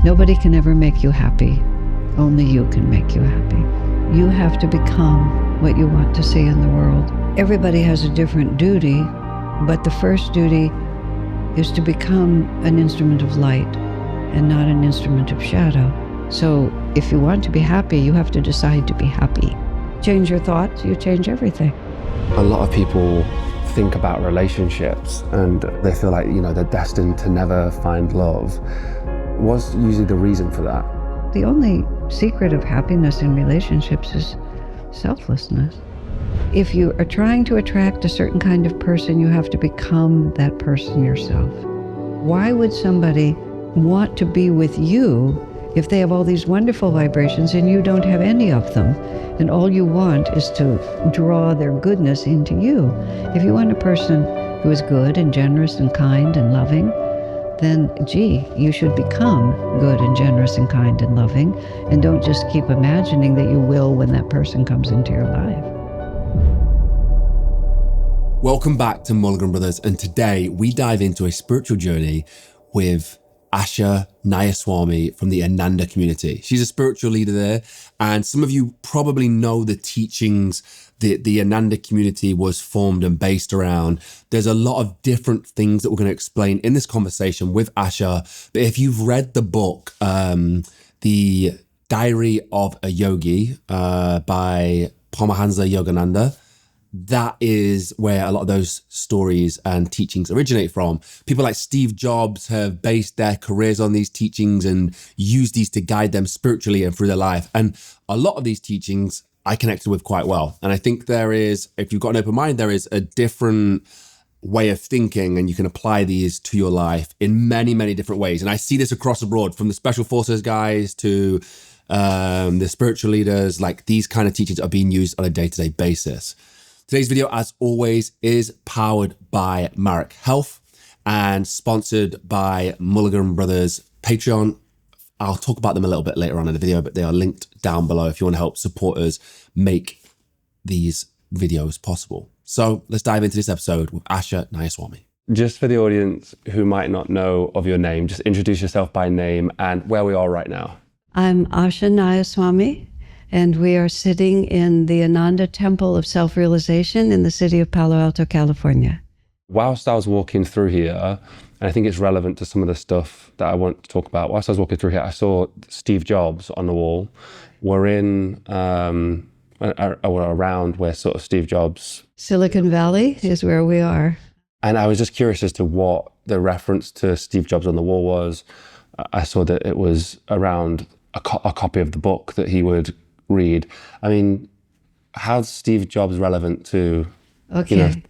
Nobody can ever make you happy. Only you can make you happy. You have to become what you want to see in the world. Everybody has a different duty, but the first duty is to become an instrument of light and not an instrument of shadow. So if you want to be happy, you have to decide to be happy. Change your thoughts, you change everything. A lot of people think about relationships and they feel like, they're destined to never find love. What's usually the reason for that? The only secret of happiness in relationships is selflessness. If you are trying to attract a certain kind of person, you have to become that person yourself. Why would somebody want to be with you if they have all these wonderful vibrations and you don't have any of them? And all you want is to draw their goodness into you. If you want a person who is good and generous and kind and loving, then, you should become good and generous and kind and loving, and don't just keep imagining that you will when that person comes into your life. Welcome back to Mulligan Brothers, and today we dive into a spiritual journey with Asha Nayaswami from the Ananda community. She's a spiritual leader there, and some of you probably know the teachings that the Ananda community was formed and based around. There's a lot of different things that we're going to explain in this conversation with Asha, but if you've read the book, The Diary of a Yogi by Paramahansa Yogananda, that is where a lot of those stories and teachings originate from. People like Steve Jobs have based their careers on these teachings and used these to guide them spiritually and through their life. And a lot of these teachings I connected with quite well. And I think there is, if you've got an open mind, there is a different way of thinking and you can apply these to your life in many, many different ways. And I see this across the board, from the special forces guys to the spiritual leaders. Like, these kind of teachings are being used on a day-to-day basis. Today's video, as always, is powered by Marek Health and sponsored by Mulligan Brothers Patreon. I'll talk about them a little bit later on in the video, but they are linked down below if you want to help support us make these videos possible. So let's dive into this episode with Asha Nayaswami. Just for the audience who might not know of your name, just introduce yourself by name and where we are right now. I'm Asha Nayaswami, and we are sitting in the Ananda Temple of Self-Realization in the city of Palo Alto, California. Whilst I was walking through here, and I think it's relevant to some of the stuff that I want to talk about. Whilst I was walking through here, I saw Steve Jobs on the wall. We're in, we're around where sort of Steve Jobs... Silicon Valley is where we are. And I was just curious as to what the reference to Steve Jobs on the wall was. I saw that it was around a copy of the book that he would read. I mean, how's Steve Jobs relevant to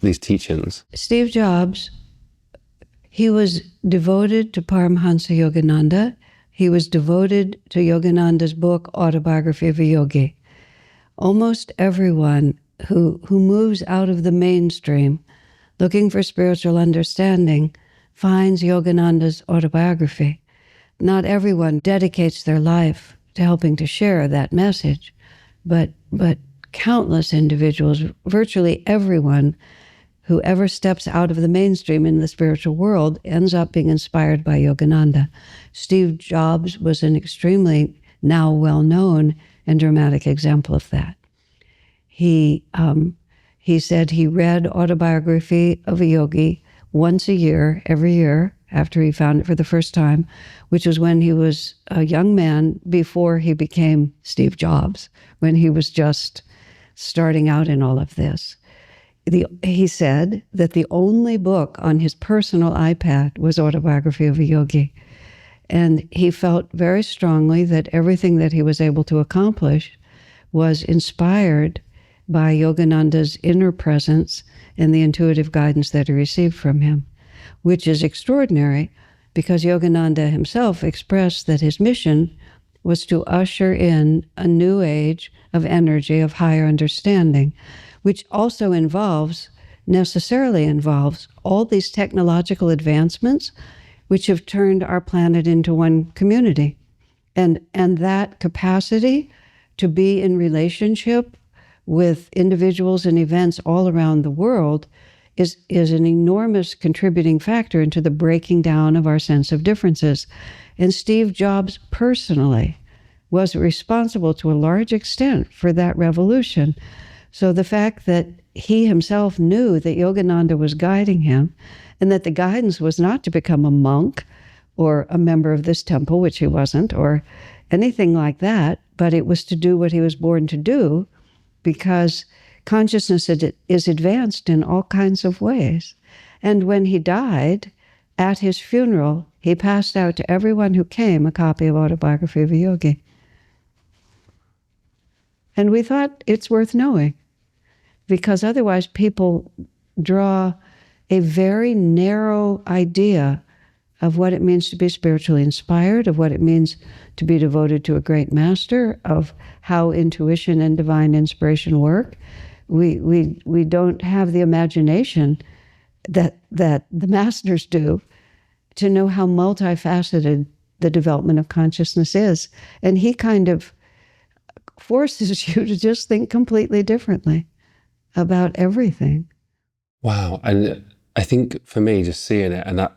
these teachings? Steve Jobs, he was devoted to Paramahansa Yogananda. He was devoted to Yogananda's book, Autobiography of a Yogi. Almost everyone who moves out of the mainstream looking for spiritual understanding finds Yogananda's autobiography. Not everyone dedicates their life to helping to share that message, but countless individuals, virtually everyone who ever steps out of the mainstream in the spiritual world ends up being inspired by Yogananda. Steve Jobs was an extremely now well-known and dramatic example of that. He said he read Autobiography of a Yogi once a year, every year, after he found it for the first time, which was when he was a young man before he became Steve Jobs, when he was just starting out in all of this. He said that the only book on his personal iPad was Autobiography of a Yogi. And he felt very strongly that everything that he was able to accomplish was inspired by Yogananda's inner presence and the intuitive guidance that he received from him, which is extraordinary because Yogananda himself expressed that his mission was to usher in a new age of energy, of higher understanding, which also necessarily involves all these technological advancements which have turned our planet into one community. And that capacity to be in relationship with individuals and events all around the world is an enormous contributing factor into the breaking down of our sense of differences. And Steve Jobs personally was responsible to a large extent for that revolution. So the fact that he himself knew that Yogananda was guiding him, and that the guidance was not to become a monk or a member of this temple, which he wasn't, or anything like that, but it was to do what he was born to do, because consciousness is advanced in all kinds of ways. And when he died, at his funeral, he passed out to everyone who came a copy of Autobiography of a Yogi. And we thought it's worth knowing, because otherwise people draw a very narrow idea of what it means to be spiritually inspired, of what it means to be devoted to a great master, of how intuition and divine inspiration work. We don't have the imagination that the masters do to know how multifaceted the development of consciousness is. And he kind of forces you to just think completely differently about everything. Wow. And I think for me, just seeing it and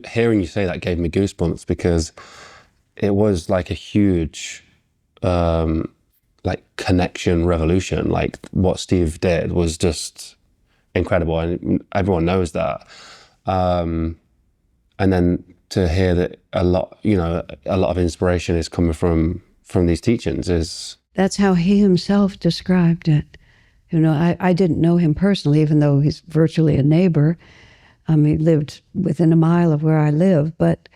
hearing you say that gave me goosebumps, because it was like a huge like connection revolution. Like what Steve did was just incredible, and everyone knows that. And then to hear that a lot of inspiration is coming from these teachings is... That's how he himself described it. I didn't know him personally, even though he's virtually a neighbor. He lived within a mile of where I live, but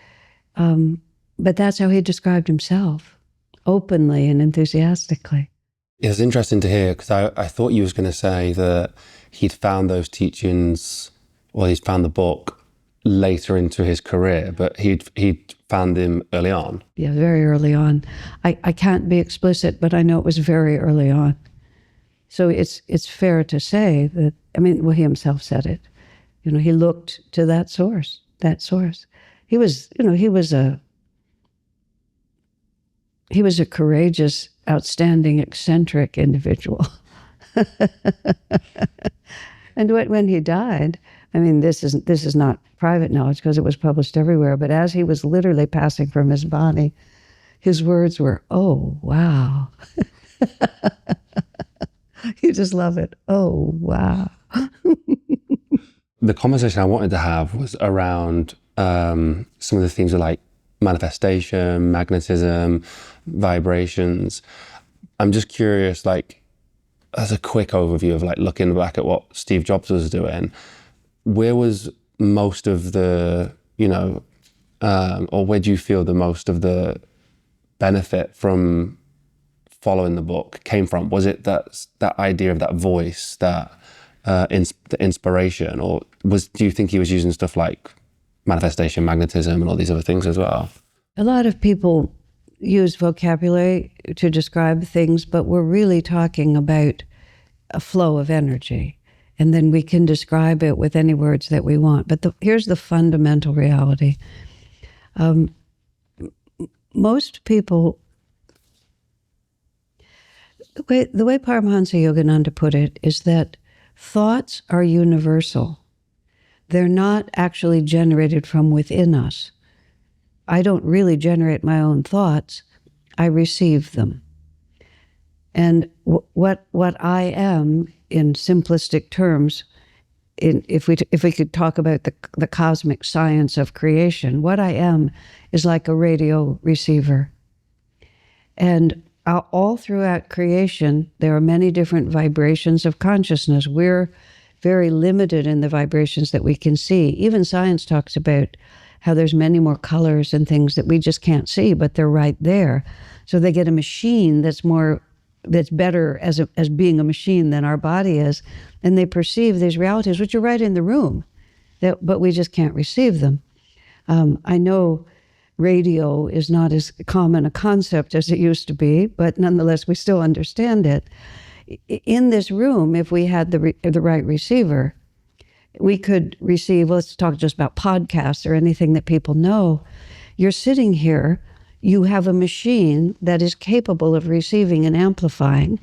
that's how he described himself, openly and enthusiastically. It's interesting to hear, because I thought you was going to say that he'd found those teachings, or he'd found the book later into his career, but he'd found them early on. Yeah, very early on. I can't be explicit, but I know it was very early on. So it's fair to say that, he himself said it. He looked to that source. He was a courageous, outstanding, eccentric individual. And when he died, this is not private knowledge because it was published everywhere, but as he was literally passing from his body, his words were, "Oh, wow." You just love it. Oh, wow. The conversation I wanted to have was around some of the things like manifestation, magnetism, vibrations. I'm just curious, like, as a quick overview of like looking back at what Steve Jobs was doing, where was most of the, or where do you feel the most of the benefit from following the book came from? Was it that idea of that voice, that the inspiration, or do you think he was using stuff like manifestation, magnetism, and all these other things as well? A lot of people use vocabulary to describe things, but we're really talking about a flow of energy. And then we can describe it with any words that we want. But here's the fundamental reality. Most people, the way Paramahansa Yogananda put it is that thoughts are universal. They're not actually generated from within us. I don't really generate my own thoughts. I receive them. And what I am, in simplistic terms, if we could talk about the cosmic science of creation, what I am is like a radio receiver. And all throughout creation, there are many different vibrations of consciousness. We're very limited in the vibrations that we can see. Even science talks about how there's many more colors and things that we just can't see, but they're right there. So they get a machine that's better as being a machine than our body is, and they perceive these realities, which are right in the room, but we just can't receive them. I know radio is not as common a concept as it used to be, but nonetheless, we still understand it. In this room, if we had the right receiver, we could receive, let's talk just about podcasts or anything that people know. You're sitting here, you have a machine that is capable of receiving and amplifying,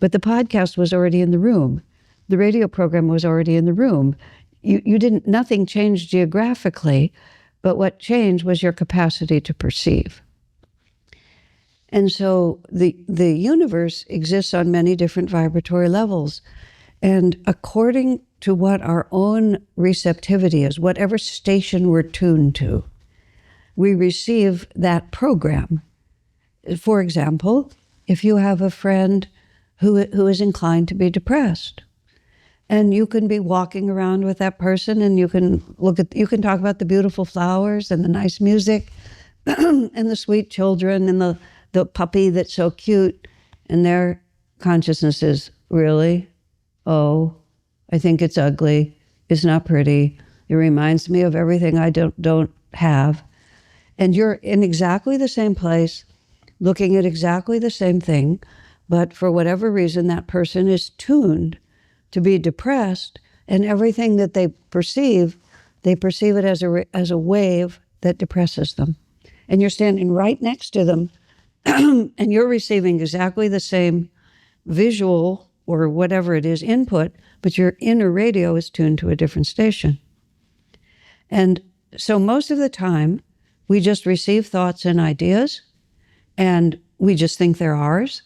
but the podcast was already in the room. The radio program was already in the room. Nothing changed geographically, But what changed was your capacity to perceive. And so the universe exists on many different vibratory levels. And according to what our own receptivity is, whatever station we're tuned to, we receive that program. For example, if you have a friend who is inclined to be depressed, and you can be walking around with that person, and you can talk about the beautiful flowers and the nice music and the sweet children and the puppy that's so cute, and their consciousness is, really? Oh, I think it's ugly. It's not pretty. It reminds me of everything I don't have. And you're in exactly the same place, looking at exactly the same thing, but for whatever reason, that person is tuned to be depressed, and everything that they perceive it as a wave that depresses them. And you're standing right next to them, and you're receiving exactly the same visual or whatever it is input, but your inner radio is tuned to a different station. And so most of the time, we just receive thoughts and ideas, and we just think they're ours,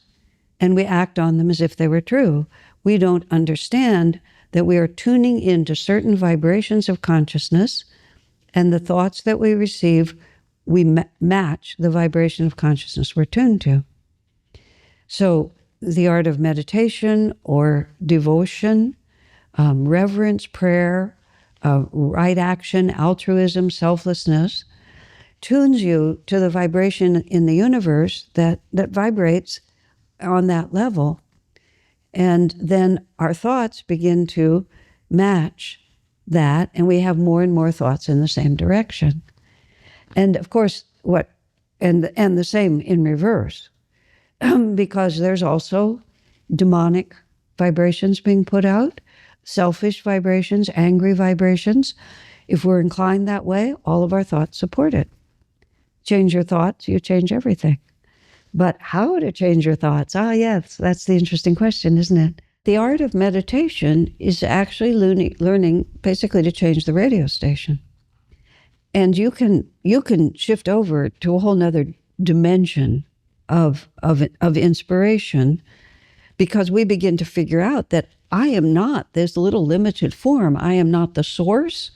and we act on them as if they were true. We don't understand that we are tuning into certain vibrations of consciousness, and the thoughts that we receive, we match the vibration of consciousness we're tuned to. So the art of meditation or devotion, reverence, prayer, right action, altruism, selflessness, tunes you to the vibration in the universe that vibrates on that level. And then our thoughts begin to match that, and we have more and more thoughts in the same direction. And of course, and the same in reverse, because there's also demonic vibrations being put out, selfish vibrations, angry vibrations. If we're inclined that way, all of our thoughts support it. Change your thoughts, you change everything. But how to change your thoughts? Yes, that's the interesting question, isn't it? The art of meditation is actually learning basically to change the radio station. And you can shift over to a whole nother dimension of inspiration, because we begin to figure out that I am not this little limited form. I am not the source,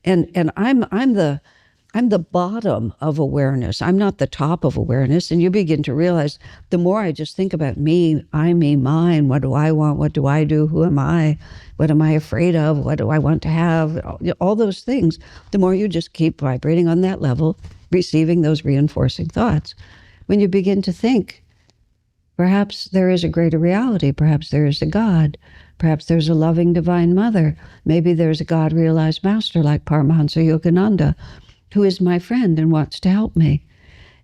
and I'm the bottom of awareness. I'm not the top of awareness. And you begin to realize the more I just think about me, I, me, mine, what do I want? What do I do? Who am I? What am I afraid of? What do I want to have? All those things, the more you just keep vibrating on that level, receiving those reinforcing thoughts. When you begin to think, perhaps there is a greater reality. Perhaps there is a God. Perhaps there's a loving divine mother. Maybe there's a God-realized master like Paramahansa Yogananda, who is my friend and wants to help me.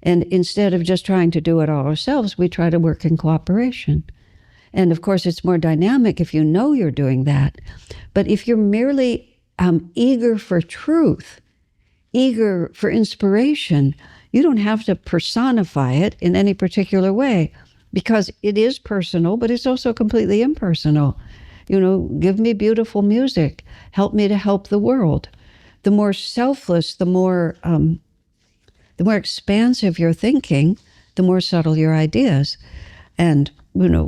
And instead of just trying to do it all ourselves, we try to work in cooperation. And of course, it's more dynamic if you know you're doing that. But if you're merely eager for truth, eager for inspiration, you don't have to personify it in any particular way, because it is personal, but it's also completely impersonal. Give me beautiful music. Help me to help the world. The more selfless, the more expansive your thinking, the more subtle your ideas. And,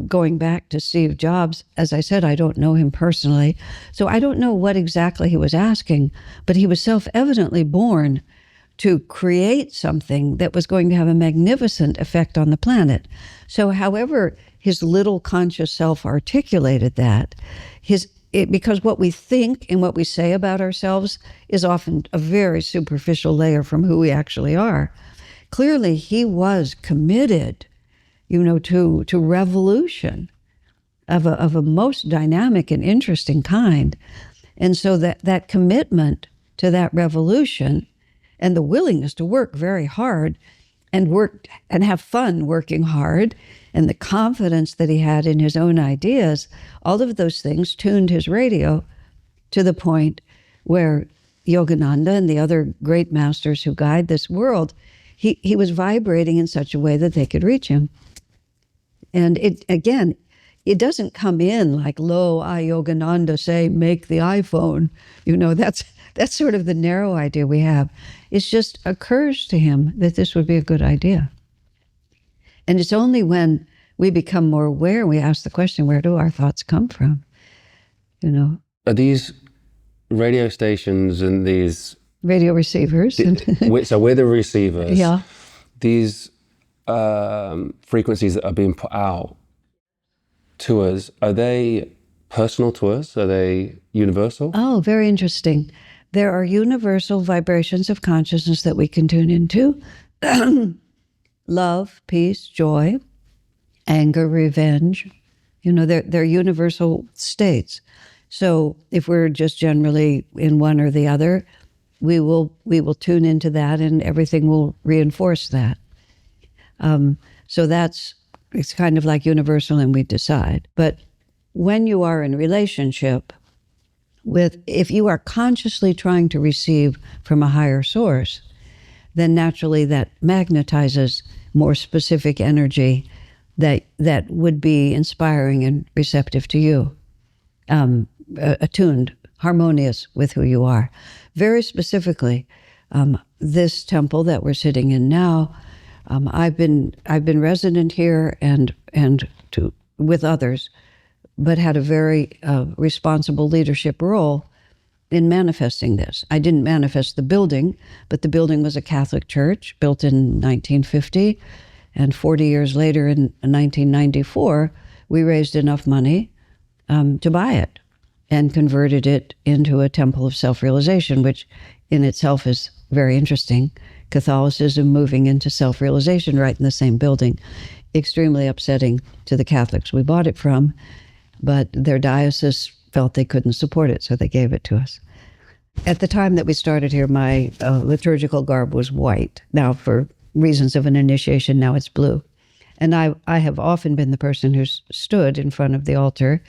going back to Steve Jobs, as I said, I don't know him personally, so I don't know what exactly he was asking, but he was self-evidently born to create something that was going to have a magnificent effect on the planet. So however his little conscious self articulated that, because what we think and what we say about ourselves is often a very superficial layer from who we actually are. Clearly, he was committed, to revolution of a most dynamic and interesting kind. And so that commitment to that revolution and the willingness to work very hard and have fun working hard, and the confidence that he had in his own ideas, all of those things tuned his radio to the point where Yogananda and the other great masters who guide this world, he was vibrating in such a way that they could reach him. And it doesn't come in like, lo, I, Yogananda, say, make the iPhone. That's sort of the narrow idea we have. It just occurs to him that this would be a good idea. And it's only when we become more aware, we ask the question, where do our thoughts come from? You know? Are these radio stations and these... Radio receivers. So we're the receivers. Yeah. These frequencies that are being put out to us, are they personal to us? Are they universal? Oh, very interesting. There are universal vibrations of consciousness that we can tune into. Love, peace, joy, anger, revenge. You know, they're universal states. So if we're just generally in one or the other, we will tune into that, and everything will reinforce that. So it's kind of like universal, and we decide. But when you are in relationship if you are consciously trying to receive from a higher source, then naturally that magnetizes more specific energy that would be inspiring and receptive to you, attuned, harmonious with who you are. Very specifically, this temple that we're sitting in now, I've been resident here and with others, but had a very responsible leadership role in manifesting this. I didn't manifest the building, but the building was a Catholic church built in 1950, and 40 years later, in 1994, we raised enough money to buy it and converted it into a temple of self-realization, which in itself is very interesting. Catholicism moving into self-realization right in the same building. Extremely upsetting to the Catholics we bought it from, but their diocese felt they couldn't support it, so they gave it to us. At the time that we started here, my liturgical garb was white. Now, for reasons of an initiation, now it's blue. And I have often been the person who stood in front of the altar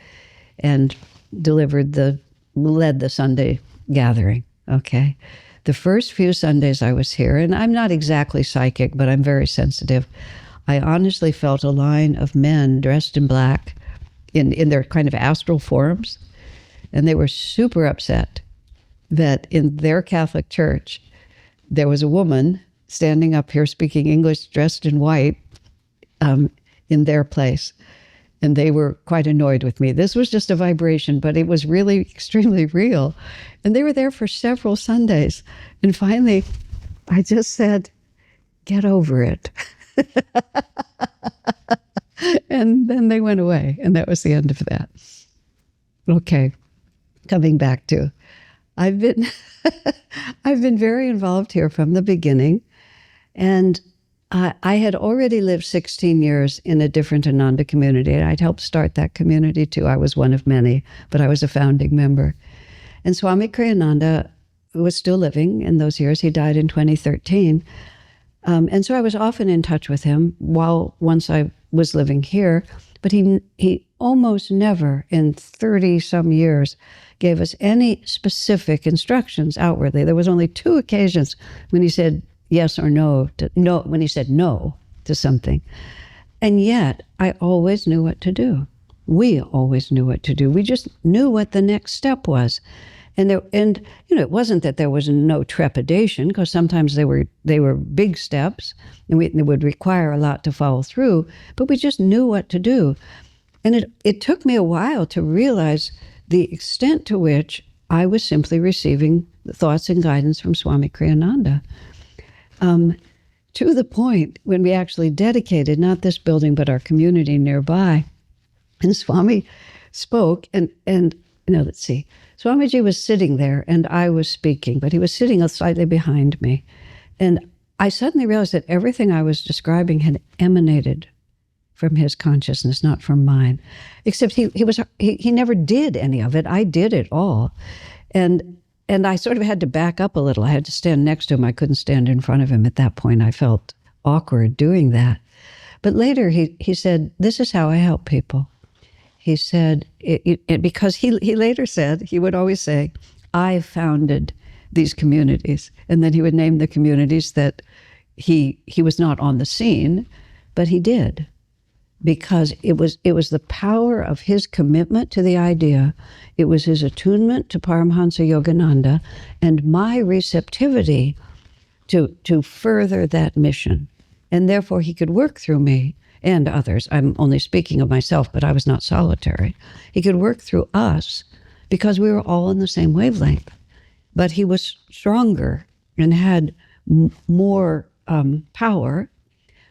and led the Sunday gathering, okay? The first few Sundays I was here, and I'm not exactly psychic, but I'm very sensitive, I honestly felt a line of men dressed in black in their kind of astral forms, and they were super upset that in their Catholic church, there was a woman standing up here speaking English dressed in white in their place. And they were quite annoyed with me. This was just a vibration, but it was really extremely real. And they were there for several Sundays. And finally, I just said, get over it. And then they went away. And that was the end of that. Okay, coming back to, I've been very involved here from the beginning. And I had already lived 16 years in a different Ananda community. And I'd helped start that community too. I was one of many, but I was a founding member. And Swami Kriyananda was still living in those years. He died in 2013. And so I was often in touch with him once I was living here. But he almost never in 30-some years gave us any specific instructions outwardly. There was only 2 occasions when he said yes or no, when he said no to something. And yet, I always knew what to do. We always knew what to do. We just knew what the next step was. And it wasn't that there was no trepidation, because sometimes they were big steps, and they would require a lot to follow through, but we just knew what to do. And it took me a while to realize the extent to which I was simply receiving the thoughts and guidance from Swami Kriyananda. To the point when we actually dedicated not this building, but our community nearby. And Swami spoke, and let's see. Swamiji was sitting there, and I was speaking, but he was sitting slightly behind me. And I suddenly realized that everything I was describing had emanated from his consciousness, not from mine. Except he never did any of it. I did it all. And I sort of had to back up a little. I had to stand next to him. I couldn't stand in front of him. At that point, I felt awkward doing that. But later he said, this is how I help people. He said, because he later said, he would always say, I founded these communities. And then he would name the communities that he was not on the scene, but he did. because it was the power of his commitment to the idea. It was his attunement to Paramhansa Yogananda and my receptivity to further that mission. And therefore he could work through me and others. I'm only speaking of myself, but I was not solitary. He could work through us because we were all on the same wavelength. But he was stronger and had more power,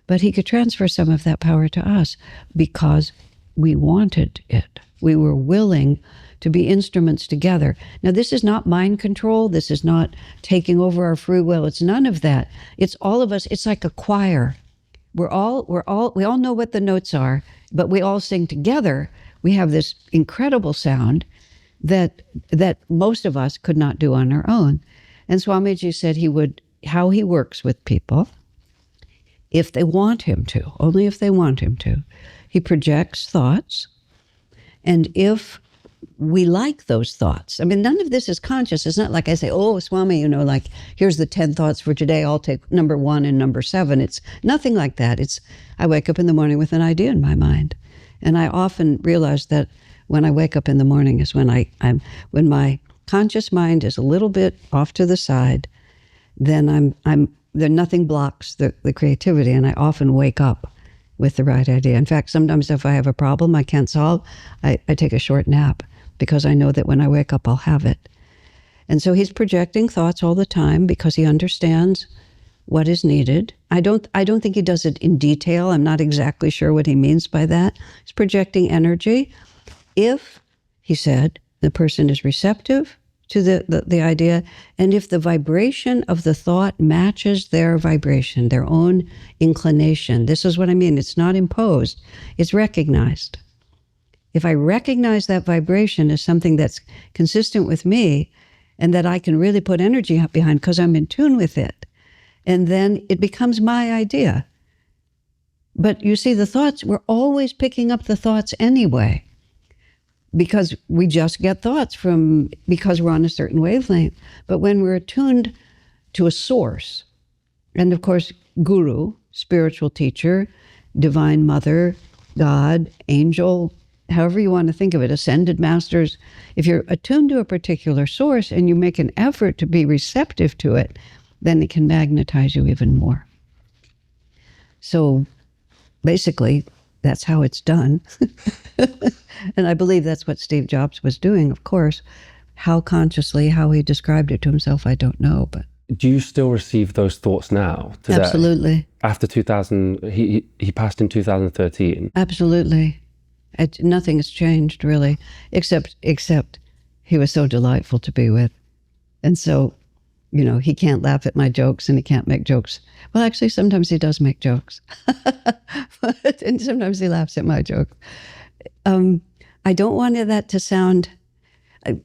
but he could transfer some of that power to us because we wanted it. We were willing to be instruments together. Now, this is not mind control. This is not taking over our free will. It's none of that. It's all of us. It's like a choir. We all know what the notes are, but we all sing together. We have this incredible sound that most of us could not do on our own. And Swamiji said how he works with people, if they want him to, only if they want him to. He projects thoughts, and if we like those thoughts, I mean, none of this is conscious. It's not like I say, oh, Swami, like, here's the 10 thoughts for today. I'll take number 1 and number 7. It's nothing like that. I wake up in the morning with an idea in my mind. And I often realize that when I wake up in the morning is when when my conscious mind is a little bit off to the side, then nothing blocks the creativity, and I often wake up with the right idea. In fact, sometimes if I have a problem I can't solve, I take a short nap because I know that when I wake up I'll have it. And so he's projecting thoughts all the time because he understands what is needed. I don't think he does it in detail. I'm not exactly sure what he means by that. He's projecting energy. If, he said, the person is receptive to the idea, and if the vibration of the thought matches their vibration, their own inclination. This is what I mean. It's not imposed. It's recognized. If I recognize that vibration as something that's consistent with me and that I can really put energy behind because I'm in tune with it, and then it becomes my idea. But you see, the thoughts, we're always picking up the thoughts anyway, because we just get thoughts because we're on a certain wavelength. But when we're attuned to a source, and of course, guru, spiritual teacher, divine mother, God, angel, however you want to think of it, ascended masters, if you're attuned to a particular source and you make an effort to be receptive to it, then it can magnetize you even more. So basically, that's how it's done. And I believe that's what Steve Jobs was doing, of course. How consciously, how he described it to himself, I don't know. But do you still receive those thoughts now, today? Absolutely. After 2000, he passed in 2013. Absolutely. Nothing has changed, really, except he was so delightful to be with. And so, he can't laugh at my jokes and he can't make jokes. Well, actually, sometimes he does make jokes. And sometimes he laughs at my jokes. I don't want that to sound,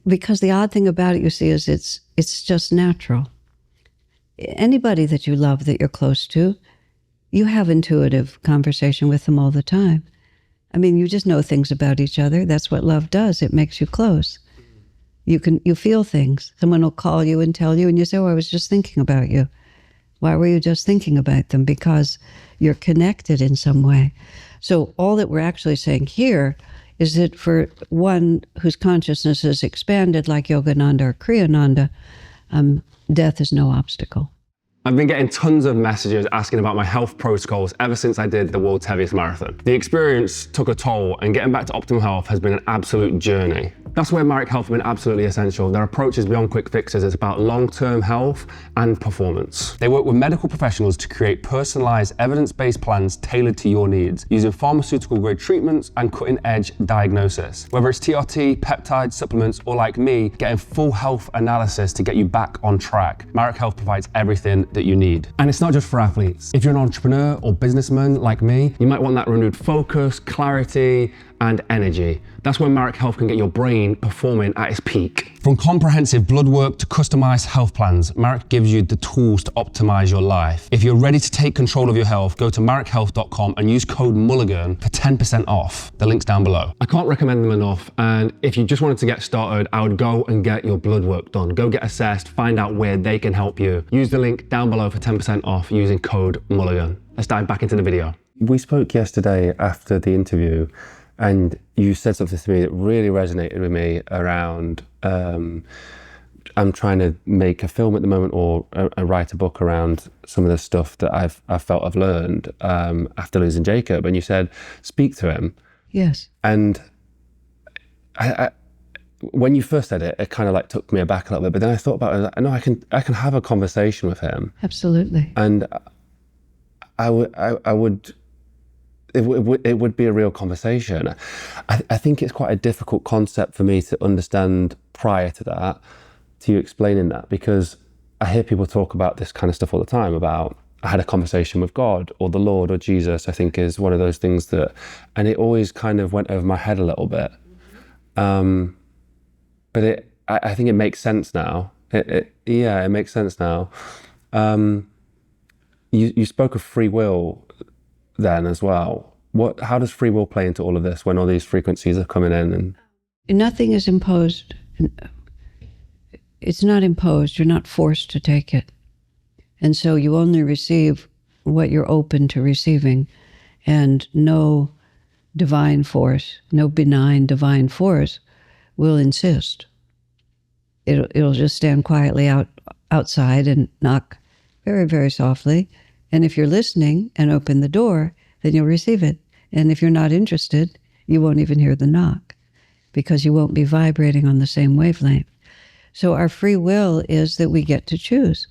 because the odd thing about it, you see, is it's just natural. Anybody that you love, that you're close to, you have intuitive conversation with them all the time. I mean, you just know things about each other. That's what love does. It makes you close. You feel things. Someone will call you and tell you, and you say, oh, I was just thinking about you. Why were you just thinking about them? Because you're connected in some way. So all that we're actually saying here is that for one whose consciousness is expanded like Yogananda or Kriyananda, death is no obstacle. I've been getting tons of messages asking about my health protocols ever since I did the world's heaviest marathon. The experience took a toll, and getting back to optimal health has been an absolute journey. That's where Marek Health have been absolutely essential. Their approach is beyond quick fixes. It's about long-term health and performance. They work with medical professionals to create personalized, evidence-based plans tailored to your needs, using pharmaceutical-grade treatments and cutting-edge diagnosis. Whether it's TRT, peptides, supplements, or like me, getting full health analysis to get you back on track, Marek Health provides everything that you need. And it's not just for athletes. If you're an entrepreneur or businessman like me, you might want that renewed focus, clarity, and energy. That's where Marek Health can get your brain performing at its peak. From comprehensive blood work to customized health plans, Marek gives you the tools to optimize your life. If you're ready to take control of your health, go to marekhealth.com and use code Mulligan for 10% off. The link's down below. I can't recommend them enough. And if you just wanted to get started, I would go and get your blood work done. Go get assessed, find out where they can help you. Use the link down below for 10% off using code Mulligan. Let's dive back into the video. We spoke yesterday after the interview, and you said something to me that really resonated with me around I'm trying to make a film at the moment, or write a book around some of the stuff that I've felt I've learned after losing Jacob. And you said, speak to him. Yes. And I when you first said it, it kind of like took me aback a little bit. But then I thought about it. I know I can have a conversation with him. Absolutely. And I would. It would be a real conversation. I think it's quite a difficult concept for me to understand prior to that, to you explaining that, because I hear people talk about this kind of stuff all the time about, I had a conversation with God, or the Lord, or Jesus, I think is one of those things that, and it always kind of went over my head a little bit. But I think it makes sense now. It makes sense now. You spoke of free will then as well. How does free will play into all of this when all these frequencies are coming in? And nothing is imposed. It's not imposed. You're not forced to take it. And so you only receive what you're open to receiving, and no divine force, no benign divine force will insist. It'll just stand quietly outside and knock very, very softly. And if you're listening and open the door, then you'll receive it. And if you're not interested, you won't even hear the knock, because you won't be vibrating on the same wavelength. So our free will is that we get to choose.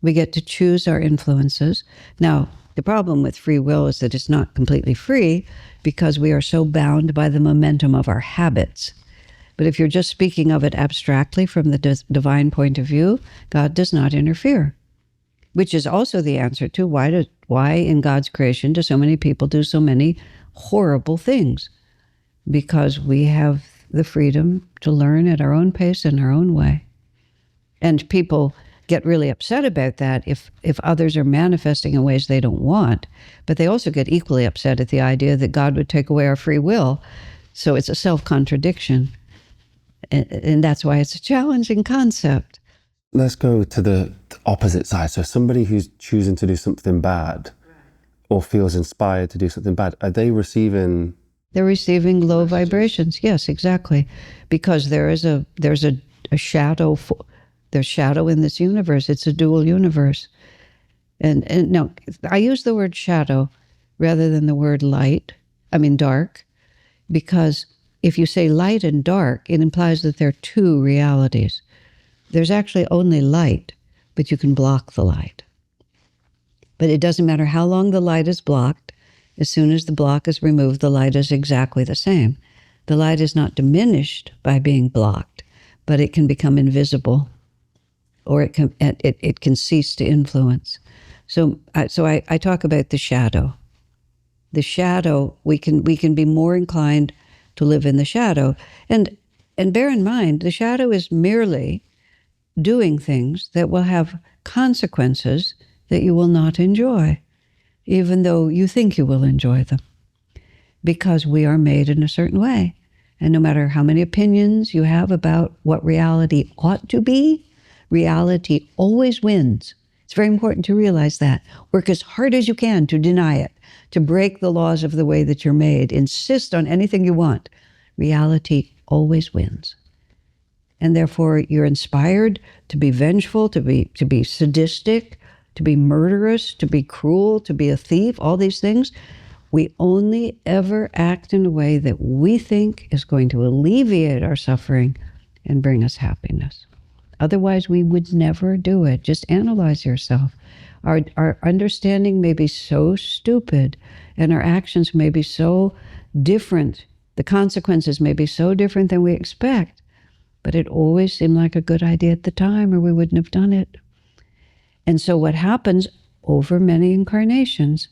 We get to choose our influences. Now, the problem with free will is that it's not completely free, because we are so bound by the momentum of our habits. But if you're just speaking of it abstractly from the divine point of view, God does not interfere, which is also the answer to why in God's creation do so many people do so many horrible things? Because we have the freedom to learn at our own pace in our own way. And people get really upset about that if others are manifesting in ways they don't want, but they also get equally upset at the idea that God would take away our free will. So it's a self-contradiction. And that's why it's a challenging concept. let's go to the opposite side. So somebody who's choosing to do something bad or feels inspired to do something bad, are they receiving... They're receiving low vibrations. Yes, exactly. Because there's a shadow. There's shadow in this universe. It's a dual universe. And no, I use the word shadow rather than the word dark, because if you say light and dark, it implies that there are two realities. There's actually only light, but you can block the light. But it doesn't matter how long the light is blocked. As soon as the block is removed, the light is exactly the same. The light is not diminished by being blocked, but it can become invisible, or it can cease to influence. So I talk about the shadow. The shadow, we can be more inclined to live in the shadow. And bear in mind, the shadow is merely doing things that will have consequences that you will not enjoy, even though you think you will enjoy them, because we are made in a certain way. And no matter how many opinions you have about what reality ought to be, reality always wins. It's very important to realize that. Work as hard as you can to deny it, to break the laws of the way that you're made. Insist on anything you want. Reality always wins. And therefore, you're inspired to be vengeful, to be sadistic, to be murderous, to be cruel, to be a thief, all these things. We only ever act in a way that we think is going to alleviate our suffering and bring us happiness. Otherwise, we would never do it. Just analyze yourself. Our understanding may be so stupid, and our actions may be so different. The consequences may be so different than we expect, but it always seemed like a good idea at the time, or we wouldn't have done it. And so what happens over many incarnations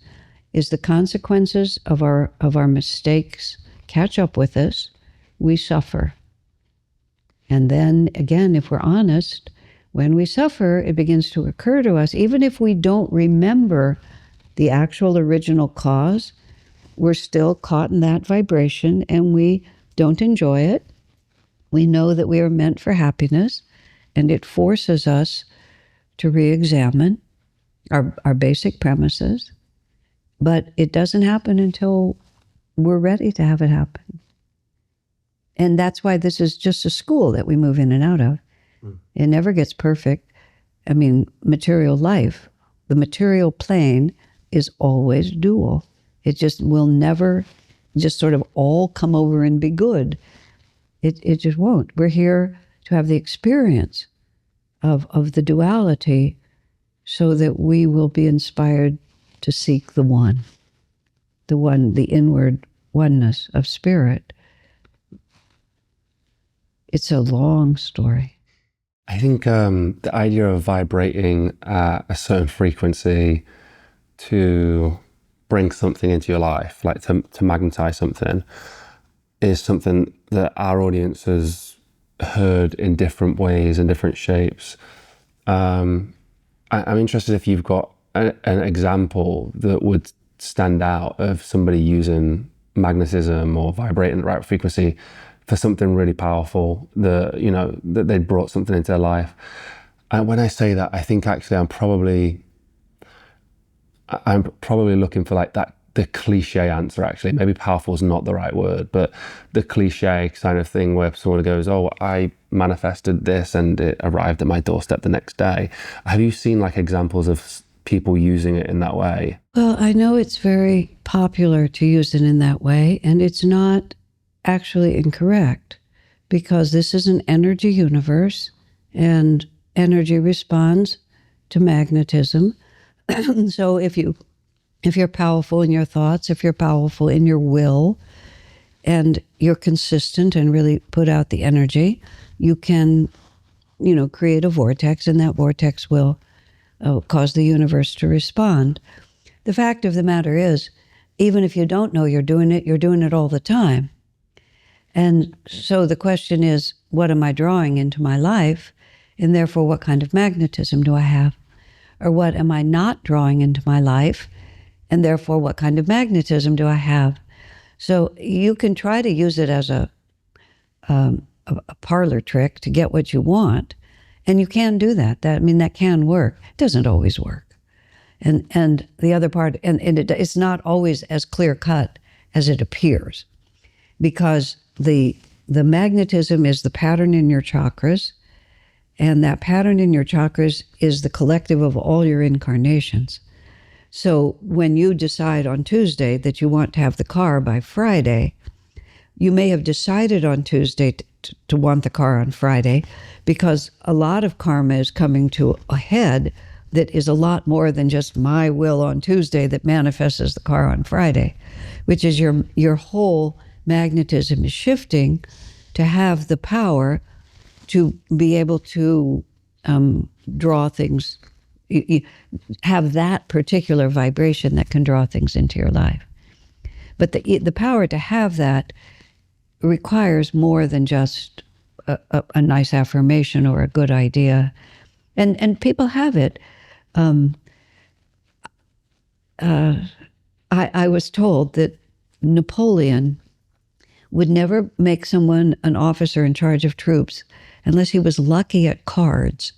is the consequences of our mistakes catch up with us. We suffer. And then again, if we're honest, when we suffer, it begins to occur to us, even if we don't remember the actual original cause, we're still caught in that vibration and we don't enjoy it. We know that we are meant for happiness, and it forces us to re-examine our basic premises. But it doesn't happen until we're ready to have it happen. And that's why this is just a school that we move in and out of. It never gets perfect. I mean, material life, the material plane is always dual. It just will never just sort of all come over and be good. It just won't. We're here to have the experience of the duality so that we will be inspired to seek the one, the inward oneness of spirit. It's a long story. I think the idea of vibrating at a certain frequency to bring something into your life, like to magnetize something, is something that our audience has heard in different ways and different shapes. I'm interested if you've got an example that would stand out of somebody using magnetism or vibrating at the right frequency for something really powerful, that they brought something into their life. And when I say that, I think actually I'm probably looking for like that, the cliche answer. Actually, maybe powerful is not the right word, but the cliche kind of thing where someone goes, oh, I manifested this and it arrived at my doorstep the next day. Have you seen like examples of people using it in that way? Well, I know it's very popular to use it in that way, and it's not actually incorrect, because this is an energy universe and energy responds to magnetism. So if you're powerful in your thoughts, if you're powerful in your will, and you're consistent and really put out the energy, you can, create a vortex, and that vortex will cause the universe to respond. The fact of the matter is, even if you don't know you're doing it all the time. And so the question is, what am I drawing into my life? And therefore, what kind of magnetism do I have? Or what am I not drawing into my life? And therefore, what kind of magnetism do I have? So you can try to use it as a parlor trick to get what you want. And you can do that. That can work. It doesn't always work. And the other part, it's not always as clear cut as it appears, because the magnetism is the pattern in your chakras, and that pattern in your chakras is the collective of all your incarnations. So when you decide on Tuesday that you want to have the car by Friday, you may have decided on Tuesday to want the car on Friday, because a lot of karma is coming to a head that is a lot more than just my will on Tuesday that manifests as the car on Friday, which is your whole magnetism is shifting to have the power to be able to draw things, have that particular vibration that can draw things into your life. But the power to have that requires more than just a nice affirmation or a good idea. And people have it. I was told that Napoleon would never make someone an officer in charge of troops unless he was lucky at cards.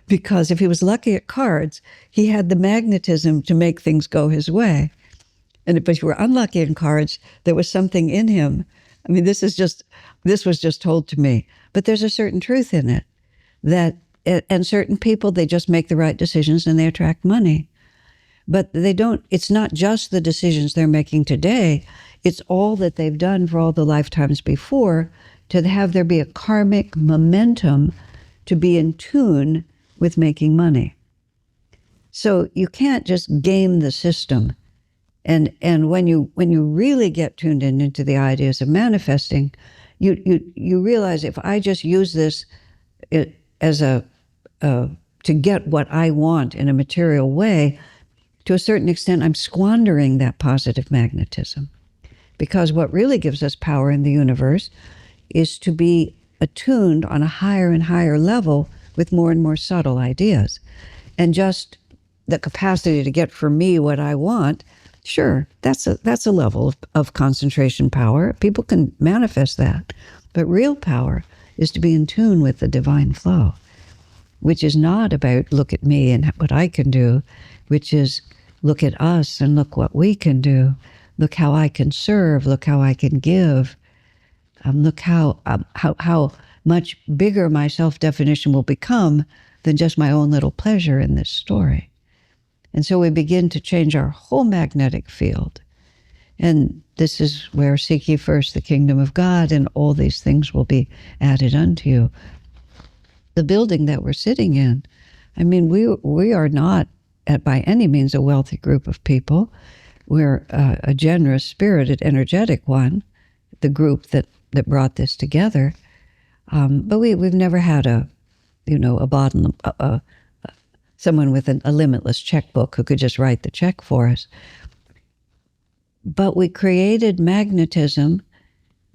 Because if he was lucky at cards, he had the magnetism to make things go his way. And if you were unlucky in cards, there was something in him. This was just told to me. But there's a certain truth in it. And certain people, they just make the right decisions and they attract money. But it's not just the decisions they're making today, it's all that they've done for all the lifetimes before to have there be a karmic momentum to be in tune with making money. So you can't just game the system. And when you really get tuned into the ideas of manifesting, you realize, if I just use this as to get what I want in a material way, to a certain extent, I'm squandering that positive magnetism. Because what really gives us power in the universe is to be attuned on a higher and higher level with more and more subtle ideas. And just the capacity to get for me what I want, sure, that's a level of concentration power. People can manifest that. But real power is to be in tune with the divine flow, which is not about look at me and what I can do, which is look at us and look what we can do. Look how I can serve. Look how I can give. Look how much bigger my self-definition will become than just my own little pleasure in this story. And so we begin to change our whole magnetic field. And this is where seek ye first the kingdom of God, and all these things will be added unto you. The building that we're sitting in, I mean, we are not by any means a wealthy group of people. We're a generous, spirited, energetic one, the group that brought this together. But we've never had a bottom, someone with a limitless checkbook who could just write the check for us. But we created magnetism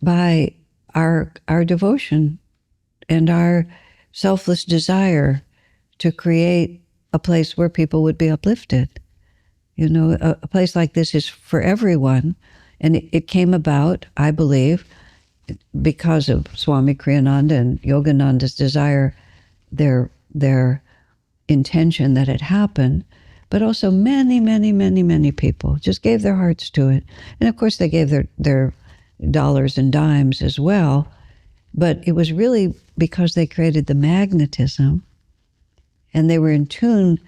by our devotion and our selfless desire to create a place where people would be uplifted. A place like this is for everyone. And it came about, I believe, because of Swami Kriyananda and Yogananda's desire, their intention that it happened, but also many, many, many, many people just gave their hearts to it. And of course they gave their dollars and dimes as well, but it was really because they created the magnetism and they were in tune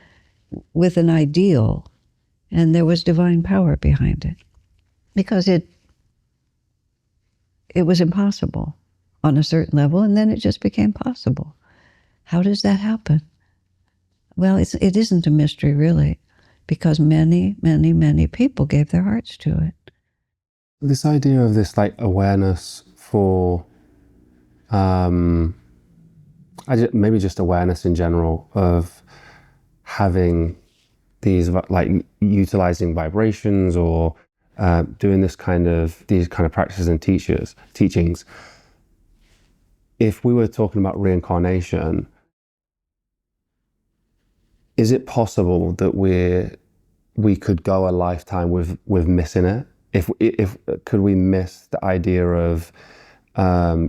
with an ideal, and there was divine power behind it. Because it was impossible on a certain level, and then it just became possible. How does that happen? Well, it isn't a mystery, really, because many, many, many people gave their hearts to it. This idea of this awareness for, maybe just awareness in general of having these, utilizing vibrations or doing these kind of practices and teachings. If we were talking about reincarnation, is it possible that we could go a lifetime with missing it? If could we miss the idea of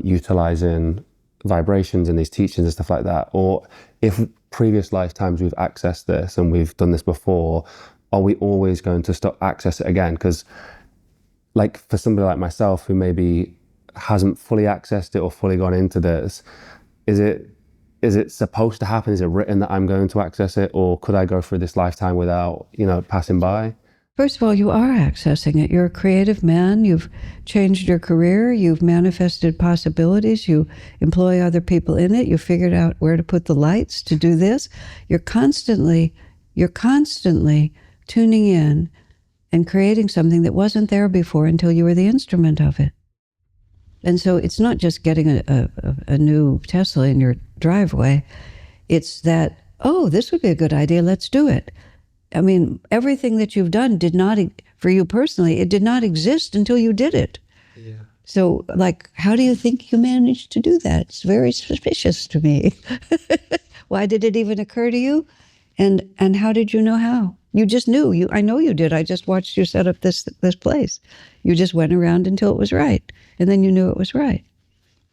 utilizing vibrations in these teachings and stuff like that? Or if previous lifetimes we've accessed this and we've done this before, are we always going to access it again? Because for somebody like myself who maybe hasn't fully accessed it or fully gone into this, is it supposed to happen? Is it written that I'm going to access it? Or could I go through this lifetime without, passing by? First of all, you are accessing it. You're a creative man. You've changed your career. You've manifested possibilities. You employ other people in it. You figured out where to put the lights to do this. You're constantly tuning in and creating something that wasn't there before until you were the instrument of it. And so it's not just getting a new Tesla in your driveway. It's that, oh, this would be a good idea. Let's do it. I mean, everything that you've done did not, for you personally, it did not exist until you did it. Yeah. So, how do you think you managed to do that? It's very suspicious to me. Why did it even occur to you? And how did you know how? You just knew. I know you did. I just watched you set up this place. You just went around until it was right. And then you knew it was right.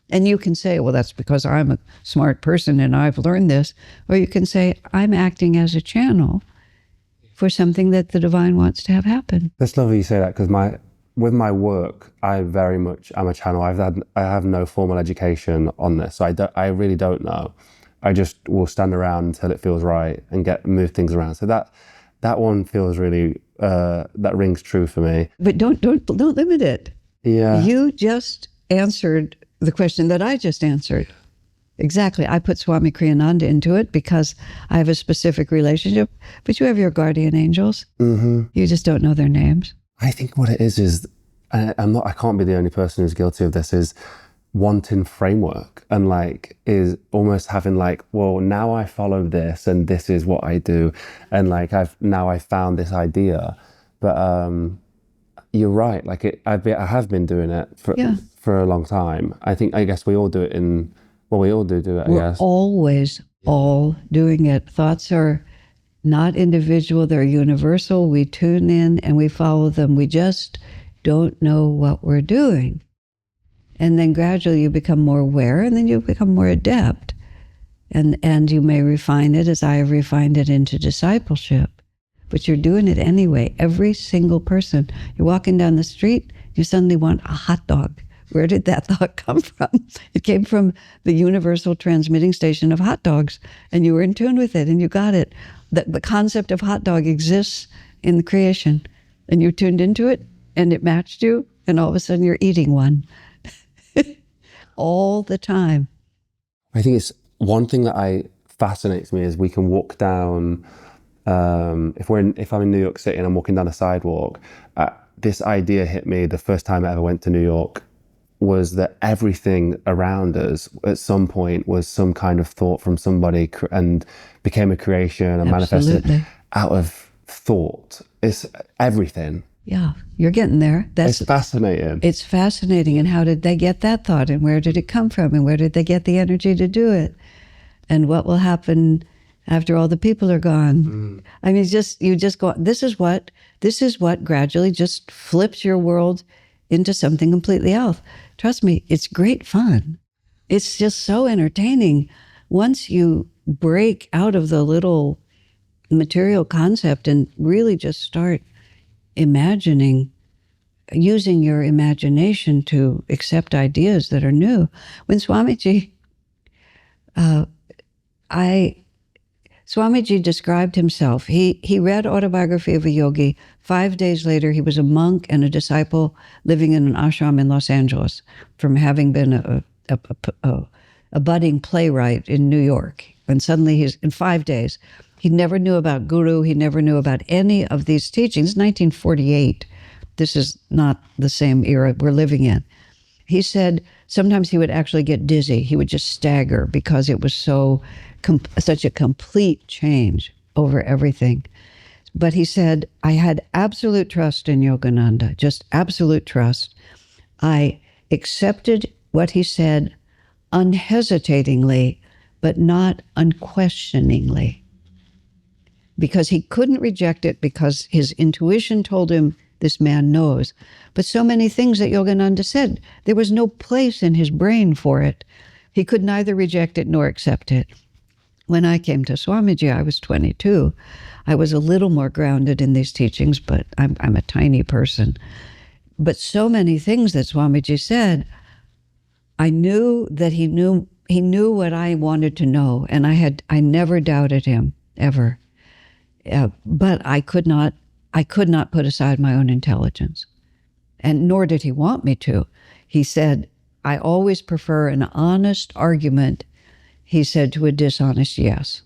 And you can say, well, that's because I'm a smart person and I've learned this. Or you can say, I'm acting as a channel for something that the divine wants to have happen. That's lovely you say that, because with my work, I very much am a channel. I have no formal education on this, so I really don't know. I just will stand around until it feels right and move things around. So that one feels really that rings true for me. But don't limit it. Yeah. You just answered the question that I just answered. Exactly. I put Swami Kriyananda into it because I have a specific relationship, but you have your guardian angels. Mm-hmm. You just don't know their names. I think what it is I can't be the only person who's guilty of this, is wanting framework and is almost having well, now I follow this and this is what I do. And I found this idea, but you're right. I have been doing it for a long time. I guess we all do it we all do it, I guess. We're always all doing it. Thoughts are not individual, they're universal. We tune in and we follow them. We just don't know what we're doing. And then gradually you become more aware, and then you become more adept. And you may refine it, as I have refined it, into discipleship. but you're doing it anyway. Every single person. You're walking down the street, you suddenly want a hot dog. Where did that thought come from? It came from the universal transmitting station of hot dogs, and you were in tune with it, and you got it. The concept of hot dog exists in the creation, and you tuned into it, and it matched you, and all of a sudden you're eating one. All the time. I think it's one thing that fascinates me is we can walk down, if I'm in New York City and I'm walking down a sidewalk, this idea hit me the first time I ever went to New York, was that everything around us at some point was some kind of thought from somebody and became a creation and manifested out of thought. It's everything. Yeah, you're getting there. It's fascinating. It's fascinating. And how did they get that thought? And where did it come from? And where did they get the energy to do it? And what will happen after all the people are gone? I mean, you just go, this is what gradually just flips your world into something completely else. Trust me, it's great fun. It's just so entertaining. Once you break out of the little material concept and really just start imagining, using your imagination to accept ideas that are new. When Swamiji described himself. He read Autobiography of a Yogi. 5 days later, he was a monk and a disciple living in an ashram in Los Angeles, from having been a budding playwright in New York. And suddenly he's, in 5 days, he never knew about guru. He never knew about any of these teachings. 1948. This is not the same era we're living in. He said sometimes he would actually get dizzy. He would just stagger because it was such a complete change over everything. But he said, I had absolute trust in Yogananda, just absolute trust. I accepted what he said unhesitatingly, but not unquestioningly. Because he couldn't reject it, because his intuition told him, this man knows. But so many things that Yogananda said, there was no place in his brain for it. He could neither reject it nor accept it. When I came to Swamiji, I was 22. I was a little more grounded in these teachings, but I'm a tiny person. But so many things that Swamiji said, I knew that he knew what I wanted to know, and I never doubted him, ever. But I could not put aside my own intelligence, and nor did he want me to. He said, I always prefer an honest argument, he said, to a dishonest yes.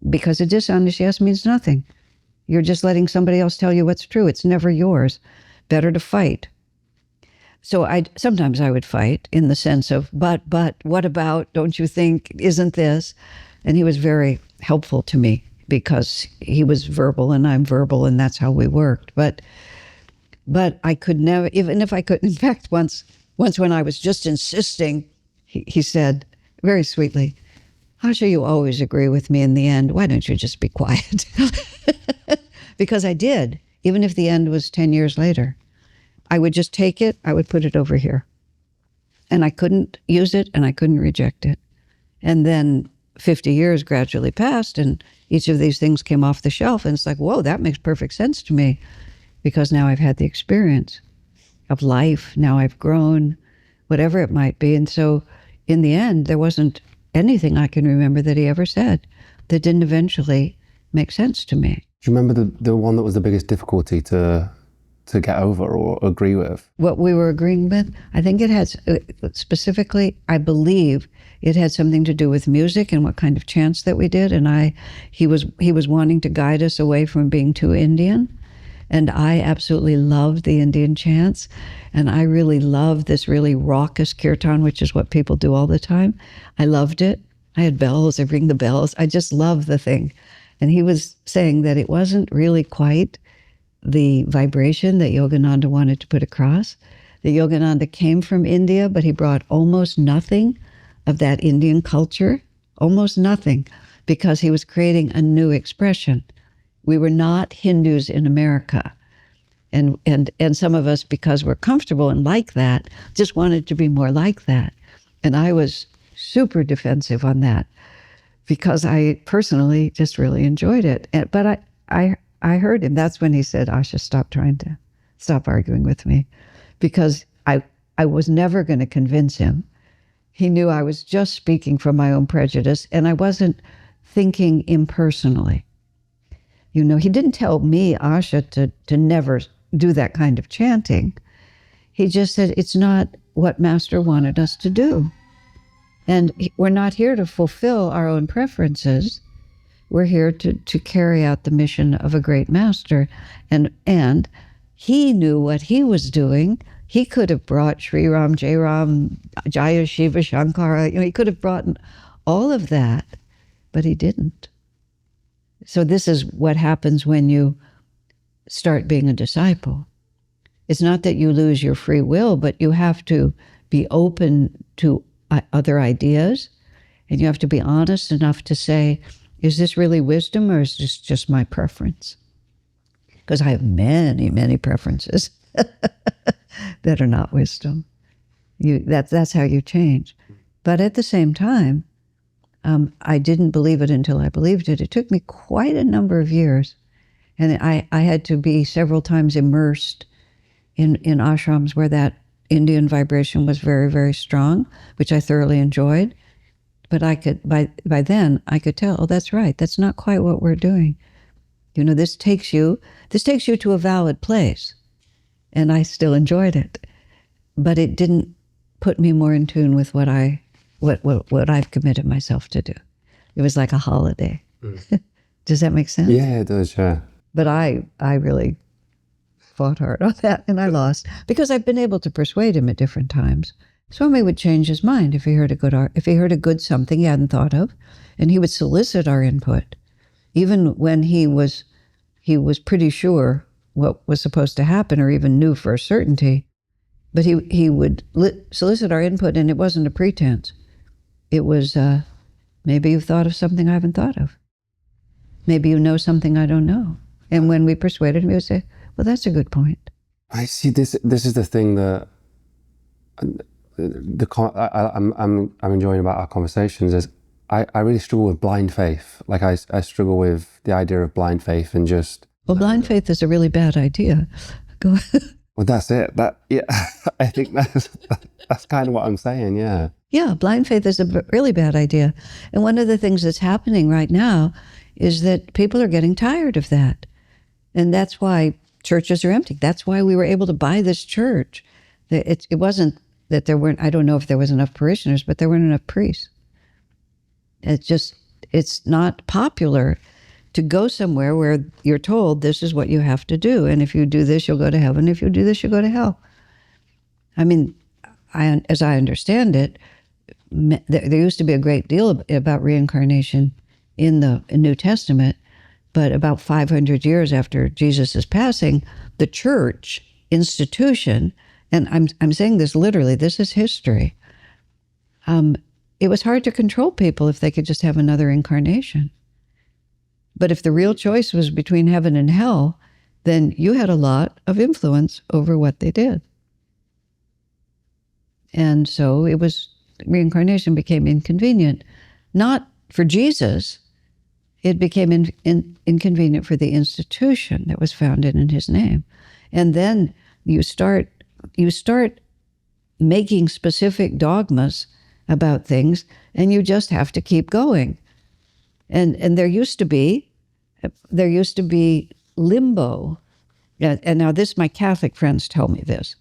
Because a dishonest yes means nothing. You're just letting somebody else tell you what's true. It's never yours. Better to fight. So sometimes I would fight in the sense of, but, what about, don't you think, isn't this? And he was very helpful to me, because he was verbal and I'm verbal, and that's how we worked. But I could never, even if I could, in fact, once when I was just insisting, he said very sweetly, Asha, you always agree with me in the end. Why don't you just be quiet? Because I did, even if the end was 10 years later. I would just take it, I would put it over here. And I couldn't use it and I couldn't reject it. And then 50 years gradually passed, and each of these things came off the shelf, and it's like, whoa, that makes perfect sense to me, because now I've had the experience of life. Now I've grown, whatever it might be. And so in the end, there wasn't anything I can remember that he ever said that didn't eventually make sense to me. Do you remember the one that was the biggest difficulty to get over or agree with? What we were agreeing with? I think it had, specifically, I believe it had something to do with music and what kind of chants that we did. And he was wanting to guide us away from being too Indian. And I absolutely loved the Indian chants. And I really loved this really raucous kirtan, which is what people do all the time. I loved it. I had bells, I'd ring the bells. I just loved the thing. And he was saying that it wasn't really quite the vibration that Yogananda wanted to put across. That Yogananda came from India, but he brought almost nothing of that Indian culture, almost nothing, because he was creating a new expression. We were not Hindus in America. And some of us, because we're comfortable and like that, just wanted to be more like that. And I was super defensive on that, because I personally just really enjoyed it. But I heard him. That's when he said, Asha, stop arguing with me, because I was never going to convince him. He knew I was just speaking from my own prejudice, and I wasn't thinking impersonally. You know, he didn't tell me, Asha, to never do that kind of chanting. He just said, it's not what Master wanted us to do. And we're not here to fulfill our own preferences. We're here to carry out the mission of a great master. And he knew what he was doing. He could have brought Sri Ram, Jai Ram, Jaya Shiva Shankara. You know, he could have brought all of that, but he didn't. So this is what happens when you start being a disciple. It's not that you lose your free will, but you have to be open to other ideas, and you have to be honest enough to say, is this really wisdom, or is this just my preference? Because I have many, many preferences that are not wisdom. That's how you change. But at the same time, I didn't believe it until I believed it. It took me quite a number of years. And I had to be several times immersed in ashrams where that Indian vibration was very, very strong, which I thoroughly enjoyed. But I could, by then, I could tell, oh, that's right. That's not quite what we're doing. You know, this takes you to a valid place. And I still enjoyed it. But it didn't put me more in tune with what I've committed myself to do. It was like a holiday. Does that make sense? Yeah, it does, yeah. But I really fought hard on that, and I lost, because I've been able to persuade him at different times. Swami would change his mind if he heard a good something he hadn't thought of, and he would solicit our input, even when he was pretty sure what was supposed to happen, or even knew for a certainty. But he would solicit our input, and it wasn't a pretense. It was, maybe you've thought of something I haven't thought of. Maybe you know something I don't know. And when we persuaded him, he would say, well, that's a good point. I see this is the thing that I'm enjoying about our conversations is I really struggle with blind faith. Like I struggle with the idea of blind faith and just... Well, blind faith is a really bad idea. Go ahead. Well, that's it. I think that's kind of what I'm saying, yeah. Yeah, blind faith is a really bad idea. And one of the things that's happening right now is that people are getting tired of that. And that's why churches are empty. That's why we were able to buy this church. It wasn't that there weren't, I don't know if there was enough parishioners, but there weren't enough priests. It's not popular to go somewhere where you're told this is what you have to do. And if you do this, you'll go to heaven. If you do this, you'll go to hell. I mean, as I understand it, there used to be a great deal about reincarnation in the New Testament, but about 500 years after Jesus' passing, the church institution, and I'm saying this literally, this is history, it was hard to control people if they could just have another incarnation. But if the real choice was between heaven and hell, then you had a lot of influence over what they did. And so reincarnation became inconvenient. Not for Jesus, it became inconvenient for the institution that was founded in his name. And then you start making specific dogmas about things, and you just have to keep going. And there used to be limbo. And now this, my Catholic friends tell me this.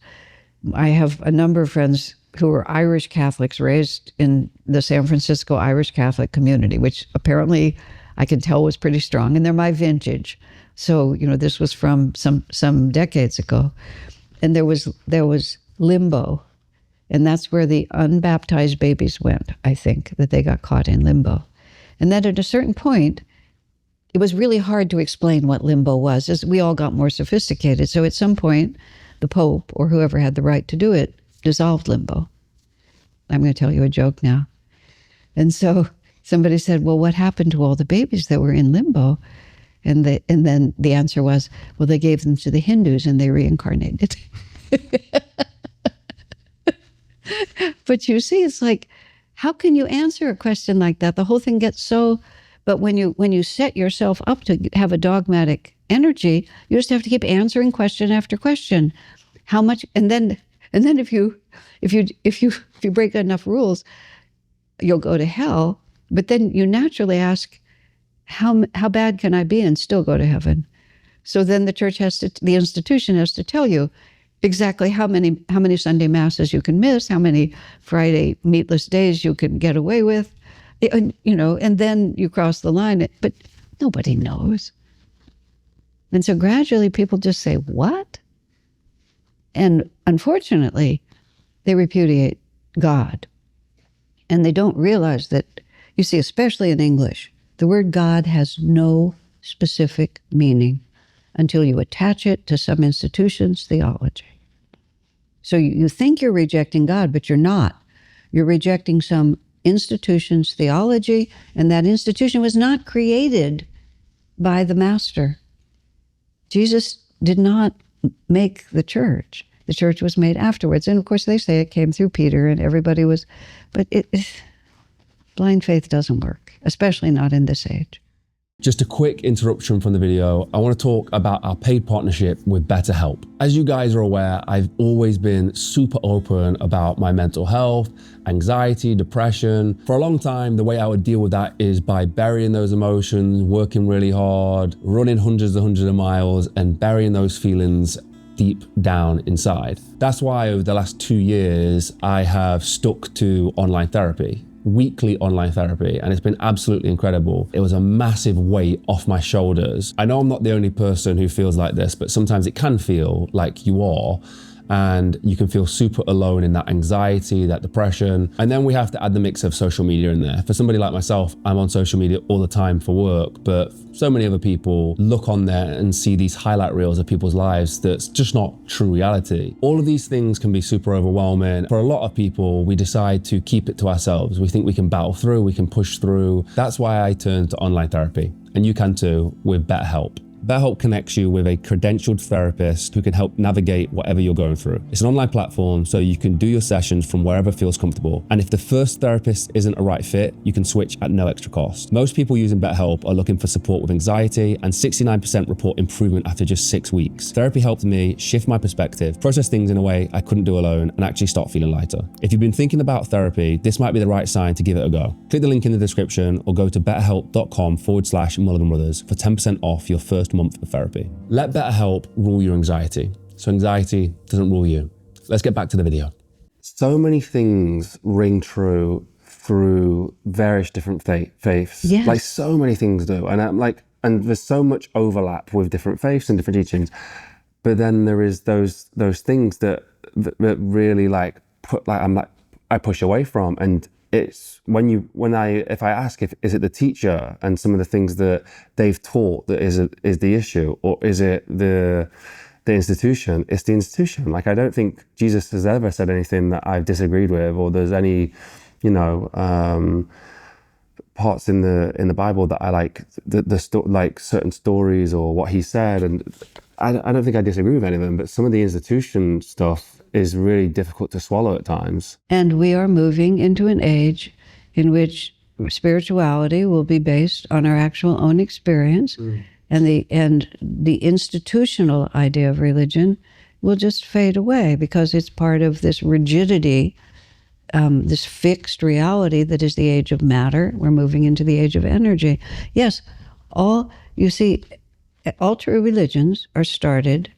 I have a number of friends who are Irish Catholics raised in the San Francisco Irish Catholic community, which apparently I can tell was pretty strong, and they're my vintage. So, you know, this was from some decades ago. And there was limbo. And that's where the unbaptized babies went, I think, that they got caught in limbo. And then at a certain point, it was really hard to explain what limbo was, as we all got more sophisticated. So at some point, the Pope, or whoever had the right to do it, dissolved limbo. I'm going to tell you a joke now. And so somebody said, well, what happened to all the babies that were in limbo? And then the answer was, well, they gave them to the Hindus and they reincarnated. But you see, it's like, how can you answer a question like that? The whole thing gets so... But when you set yourself up to have a dogmatic energy, you just have to keep answering question after question. How much, and then if you break enough rules, you'll go to hell. But then you naturally ask, how bad can I be and still go to heaven? So then the institution has to tell you exactly how many Sunday masses you can miss, how many Friday meatless days you can get away with, and then you cross the line. But nobody knows. And so gradually people just say, what? And unfortunately, they repudiate God. And they don't realize that, you see, especially in English, the word God has no specific meaning until you attach it to some institution's theology. So you think you're rejecting God, but you're not. You're rejecting some institution's theology, and that institution was not created by the master. Jesus did not make the church. The church was made afterwards. And of course, they say it came through Peter and everybody was, but blind faith doesn't work, especially not in this age. Just a quick interruption from the video. I want to talk about our paid partnership with BetterHelp. As you guys are aware, I've always been super open about my mental health, anxiety, depression. For a long time, the way I would deal with that is by burying those emotions, working really hard, running hundreds of miles, and burying those feelings deep down inside. That's why over the last 2 years, I have stuck to online therapy. Weekly online therapy, and it's been absolutely incredible. It was a massive weight off my shoulders. I know I'm not the only person who feels like this, but sometimes it can feel like you are, and you can feel super alone in that anxiety, that depression. And then we have to add the mix of social media in there. For somebody like myself, I'm on social media all the time for work, but so many other people look on there and see these highlight reels of people's lives that's just not true reality. All of these things can be super overwhelming. For a lot of people, we decide to keep it to ourselves. We think we can battle through, we can push through. That's why I turned to online therapy, and you can too with BetterHelp. BetterHelp connects you with a credentialed therapist who can help navigate whatever you're going through. It's an online platform, so you can do your sessions from wherever feels comfortable. And if the first therapist isn't a right fit, you can switch at no extra cost. Most people using BetterHelp are looking for support with anxiety, and 69% report improvement after just 6 weeks. Therapy helped me shift my perspective, process things in a way I couldn't do alone, and actually start feeling lighter. If you've been thinking about therapy, this might be the right sign to give it a go. Click the link in the description or go to betterhelp.com/Mulligan Brothers for 10% off your first month of therapy. Let BetterHelp rule your anxiety, so anxiety doesn't rule you. Let's get back to the video. So many things ring true through various different faiths. Yes. Like so many things do. And I'm like, and there's so much overlap with different faiths and different teachings. But then there is those things that really like I push away from. And it's if I ask is it the teacher and some of the things that they've taught that is the issue, or is it the institution? It's the institution. Like, I don't think Jesus has ever said anything that I've disagreed with, or there's any, parts in the Bible that I like, like certain stories or what he said, and I don't think I disagree with any of them. But some of the institution stuff is really difficult to swallow at times. And we are moving into an age in which spirituality will be based on our actual own experience, and the institutional idea of religion will just fade away because it's part of this rigidity, this fixed reality that is the age of matter. We're moving into the age of energy. Yes, all true religions are started,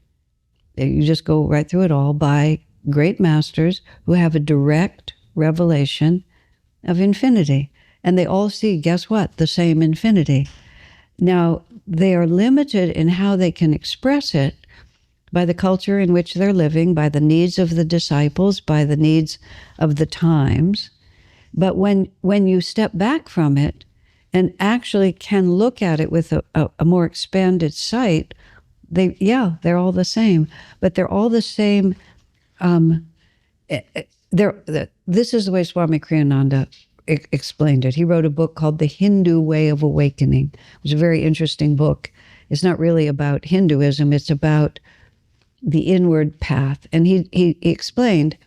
you just go right through it all, by great masters who have a direct revelation of infinity. And they all see, guess what? The same infinity. Now, they are limited in how they can express it by the culture in which they're living, by the needs of the disciples, by the needs of the times. But when you step back from it and actually can look at it with a more expanded sight, they're all the same. But they're all the same. This is the way Swami Kriyananda explained it. He wrote a book called The Hindu Way of Awakening. It was a very interesting book. It's not really about Hinduism, it's about the inward path. And he explained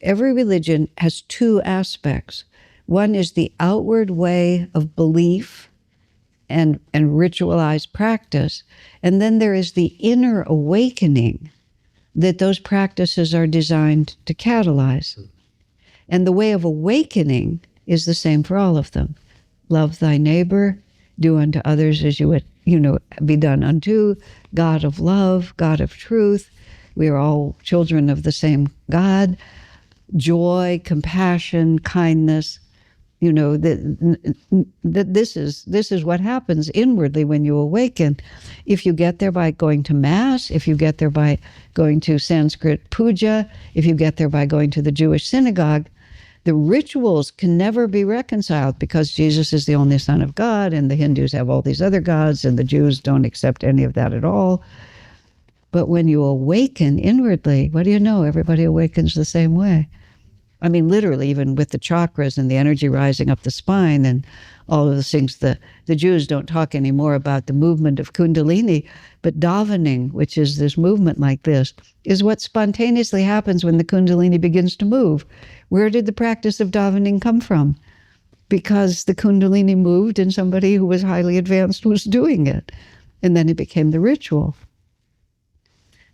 every religion has two aspects. One is the outward way of belief, and ritualized practice. And then there is the inner awakening that those practices are designed to catalyze. And the way of awakening is the same for all of them. Love thy neighbor, do unto others as you would, be done unto. God of love, God of truth. We are all children of the same God. Joy, compassion, kindness. That this is what happens inwardly when you awaken. If you get there by going to Mass, if you get there by going to Sanskrit puja, if you get there by going to the Jewish synagogue, the rituals can never be reconciled because Jesus is the only Son of God, and the Hindus have all these other gods, and the Jews don't accept any of that at all. But when you awaken inwardly, what do you know? Everybody awakens the same way. I mean, literally, even with the chakras and the energy rising up the spine and all of those things, the Jews don't talk anymore about the movement of Kundalini, but davening, which is this movement like this, is what spontaneously happens when the Kundalini begins to move. Where did the practice of davening come from? Because the Kundalini moved and somebody who was highly advanced was doing it. And then it became the ritual.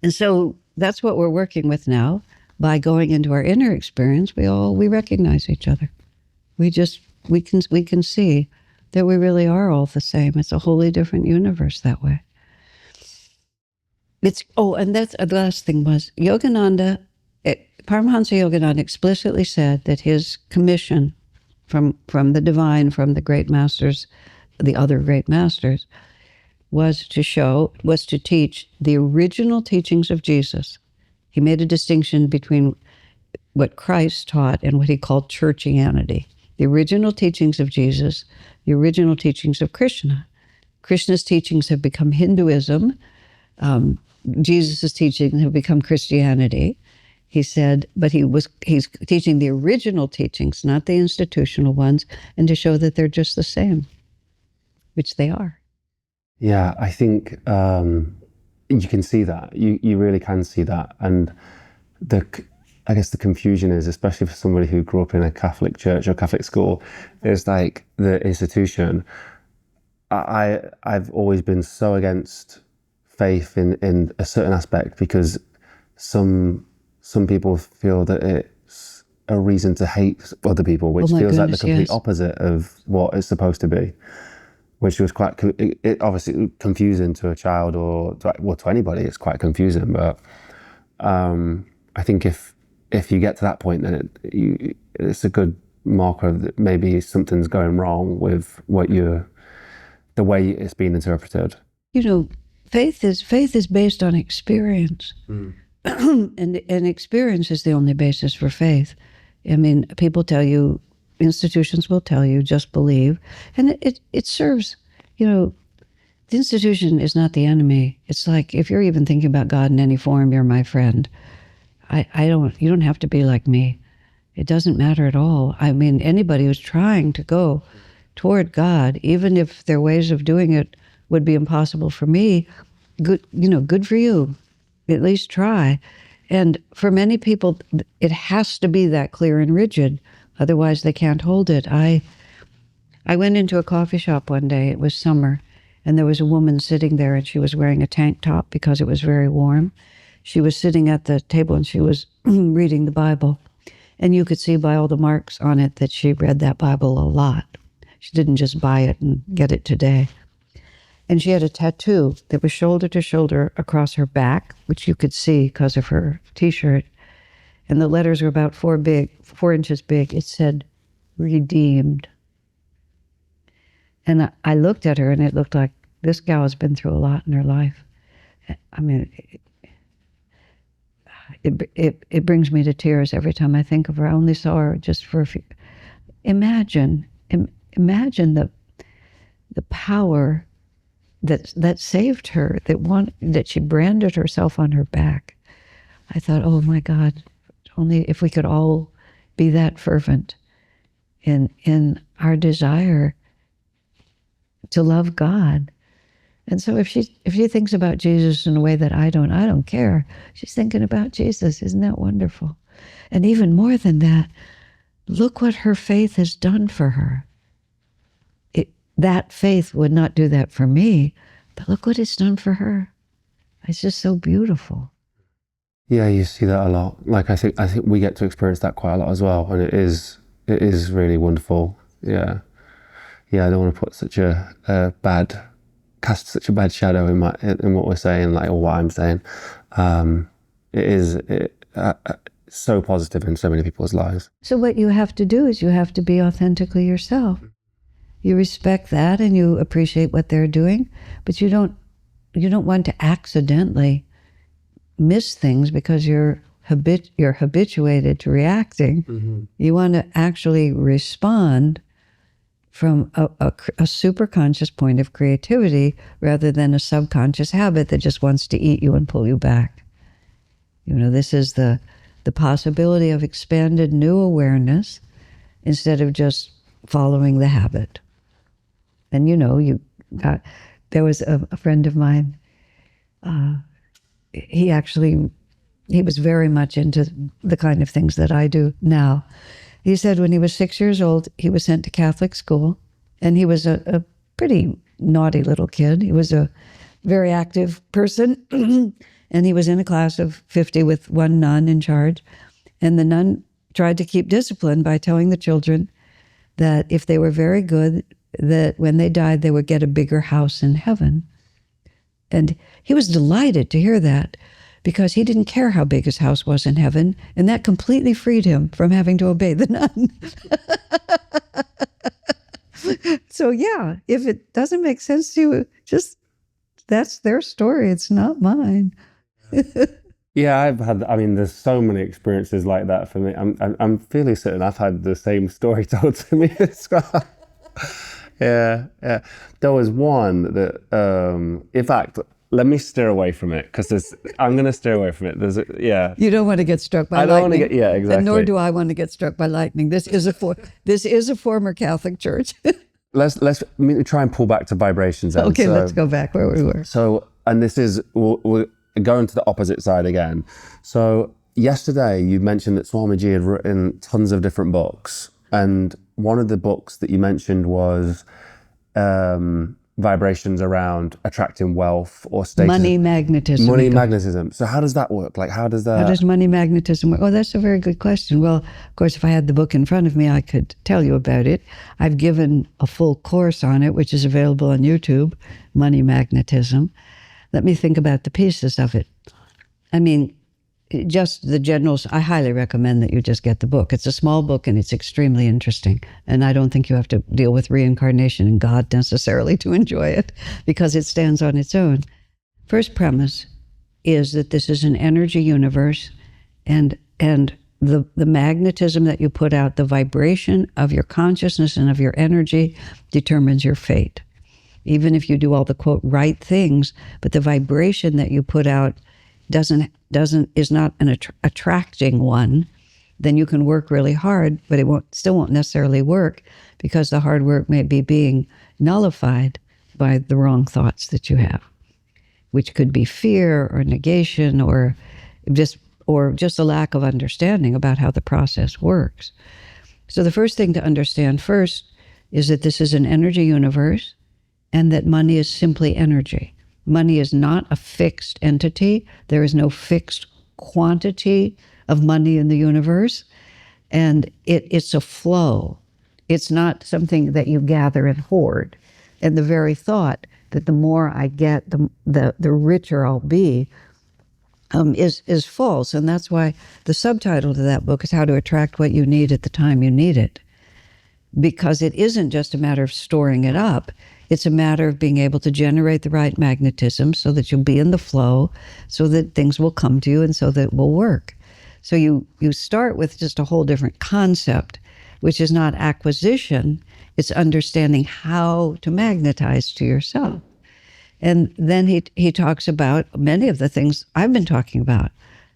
And so that's what we're working with now. By going into our inner experience, we recognize each other. We can see that we really are all the same. It's a wholly different universe that way. And that's the last thing was Yogananda. Paramahansa Yogananda explicitly said that his commission from the divine, from the great masters, the other great masters, was to teach the original teachings of Jesus. He made a distinction between what Christ taught and what he called churchianity. The original teachings of Jesus, the original teachings of Krishna. Krishna's teachings have become Hinduism. Jesus' teachings have become Christianity. He said, but he's teaching the original teachings, not the institutional ones, and to show that they're just the same, which they are. Yeah, I think you can see that. You really can see that. And I guess the confusion is, especially for somebody who grew up in a Catholic church or Catholic school, is like the institution. I've always been so against faith in a certain aspect because some people feel that it's a reason to hate other people, which feels like the complete opposite of what it's supposed to be. Which was quite, obviously confusing to a child or to anybody. It's quite confusing, but I think if you get to that point, then it's a good marker that maybe something's going wrong with the way it's being interpreted. Faith is based on experience, and experience is the only basis for faith. I mean, people tell you. Institutions will tell you, just believe. And it serves, the institution is not the enemy. It's like, if you're even thinking about God in any form, you're my friend. You don't have to be like me. It doesn't matter at all. I mean, anybody who's trying to go toward God, even if their ways of doing it would be impossible for me, good for you. At least try. And for many people, it has to be that clear and rigid. Otherwise, they can't hold it. I went into a coffee shop one day. It was summer, and there was a woman sitting there, and she was wearing a tank top because it was very warm. She was sitting at the table, and she was reading the Bible. And you could see by all the marks on it that she read that Bible a lot. She didn't just buy it and get it today. And she had a tattoo that was shoulder to shoulder across her back, which you could see because of her T-shirt. And the letters were about 4 inches big. It said, redeemed. And I looked at her, and it looked like this gal has been through a lot in her life. I mean, it brings me to tears every time I think of her. I only saw her just for a few. Imagine the power that saved her, that she branded herself on her back. I thought, oh my God, only if we could all be that fervent in our desire to love God. And so if she thinks about Jesus in a way that I don't care. She's thinking about Jesus. Isn't that wonderful? And even more than that, look what her faith has done for her. that faith would not do that for me, but look what it's done for her. It's just so beautiful. Yeah, you see that a lot. Like I think we get to experience that quite a lot as well, and it is really wonderful. Yeah, I don't want to put such cast such a bad shadow in what we're saying, like, or what I'm saying. It is so positive in so many people's lives. So what you have to do is you have to be authentically yourself. You respect that and you appreciate what they're doing, but you don't want to accidentally miss things because you're habituated to reacting. Mm-hmm. You want to actually respond from a superconscious point of creativity rather than a subconscious habit that just wants to eat you and pull you back. This is the possibility of expanded new awareness instead of just following the habit. And there was a friend of mine, he was very much into the kind of things that I do now. He said when he was 6 years old, he was sent to Catholic school, and he was a pretty naughty little kid. He was a very active person, and he was in a class of 50 with one nun in charge. And the nun tried to keep discipline by telling the children that if they were very good, that when they died, they would get a bigger house in heaven. And he was delighted to hear that because he didn't care how big his house was in heaven, and that completely freed him from having to obey the nun. So yeah, if it doesn't make sense to you, that's their story. It's not mine. Yeah, there's so many experiences like that for me. I'm fairly certain I've had the same story told to me as well. Yeah. There was one that, in fact, let me steer away from it because I'm going to steer away from it. You don't want to get struck by lightning. I don't want to get, exactly. And nor do I want to get struck by lightning. This is a former Catholic church. Let's try and pull back to vibrations. Then. Okay, let's go back where we were. So, and this is, we're going to the opposite side again. So yesterday you mentioned that Swamiji had written tons of different books. And one of the books that you mentioned was vibrations around attracting wealth or status. Money magnetism. Money magnetism. So how does that work? Like, how does money magnetism work? Oh, that's a very good question. Well, of course, if I had the book in front of me, I could tell you about it. I've given a full course on it, which is available on YouTube, Money Magnetism. Let me think about the pieces of it. I mean, just the generals, I highly recommend that you just get the book. It's a small book and it's extremely interesting. And I don't think you have to deal with reincarnation and God necessarily to enjoy it because it stands on its own. First premise is that this is an energy universe and the magnetism that you put out, the vibration of your consciousness and of your energy determines your fate. Even if you do all the, quote, right things, but the vibration that you put out is not an attracting one, then you can work really hard, but it still won't necessarily work because the hard work may be being nullified by the wrong thoughts that you have, which could be fear or negation or just a lack of understanding about how the process works. So the first thing to understand first is that this is an energy universe and that money is simply energy. Money is not a fixed entity. There is no fixed quantity of money in the universe. And it's a flow. It's not something that you gather and hoard. And the very thought that the more I get, the richer I'll be, is false. And that's why the subtitle to that book is How to Attract What You Need at the Time You Need It. Because it isn't just a matter of storing it up. It's a matter of being able to generate the right magnetism so that you'll be in the flow, so that things will come to you and so that it will work. So you start with just a whole different concept, which is not acquisition, it's understanding how to magnetize to yourself. And then he talks about many of the things I've been talking about,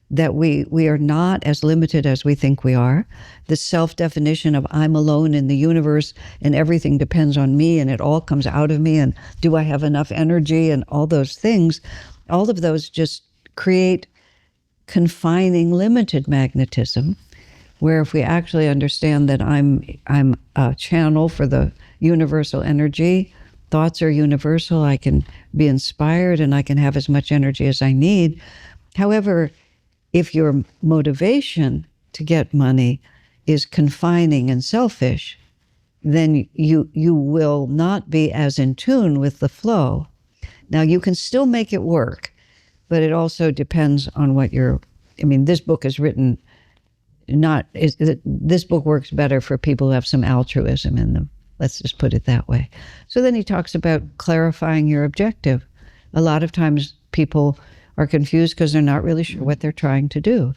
that we are not as limited as we think we are. The self-definition of I'm alone in the universe and everything depends on me and it all comes out of me and do I have enough energy and all those things, all of those just create confining, limited magnetism. where if we actually understand that I'm a channel for the universal energy, thoughts are universal, I can be inspired and I can have as much energy as I need. However, if your motivation to get money is confining and selfish, then you will not be as in tune with the flow. Now, you can still make it work, but it also depends on what you're, I mean, this book is written this book works better for people who have some altruism in them. Let's just put it that way. So then he talks about clarifying your objective. A lot of times people are confused because they're not really sure what they're trying to do.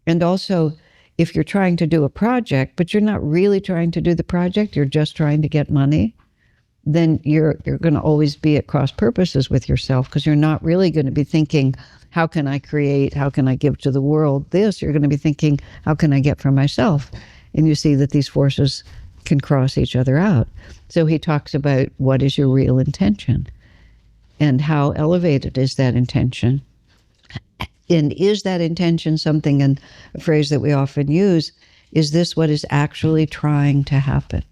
And also, if you're trying to do a project, but you're not really trying to do the project, you're just trying to get money, then you're going to always be at cross purposes with yourself, because you're not really going to be thinking, how can I create? How can I give to the world this? You're going to be thinking, how can I get for myself? And you see that these forces can cross each other out. So he talks about what is your real intention and how elevated is that intention. And is that intention something, and a phrase that we often use, is this what is actually trying to happen?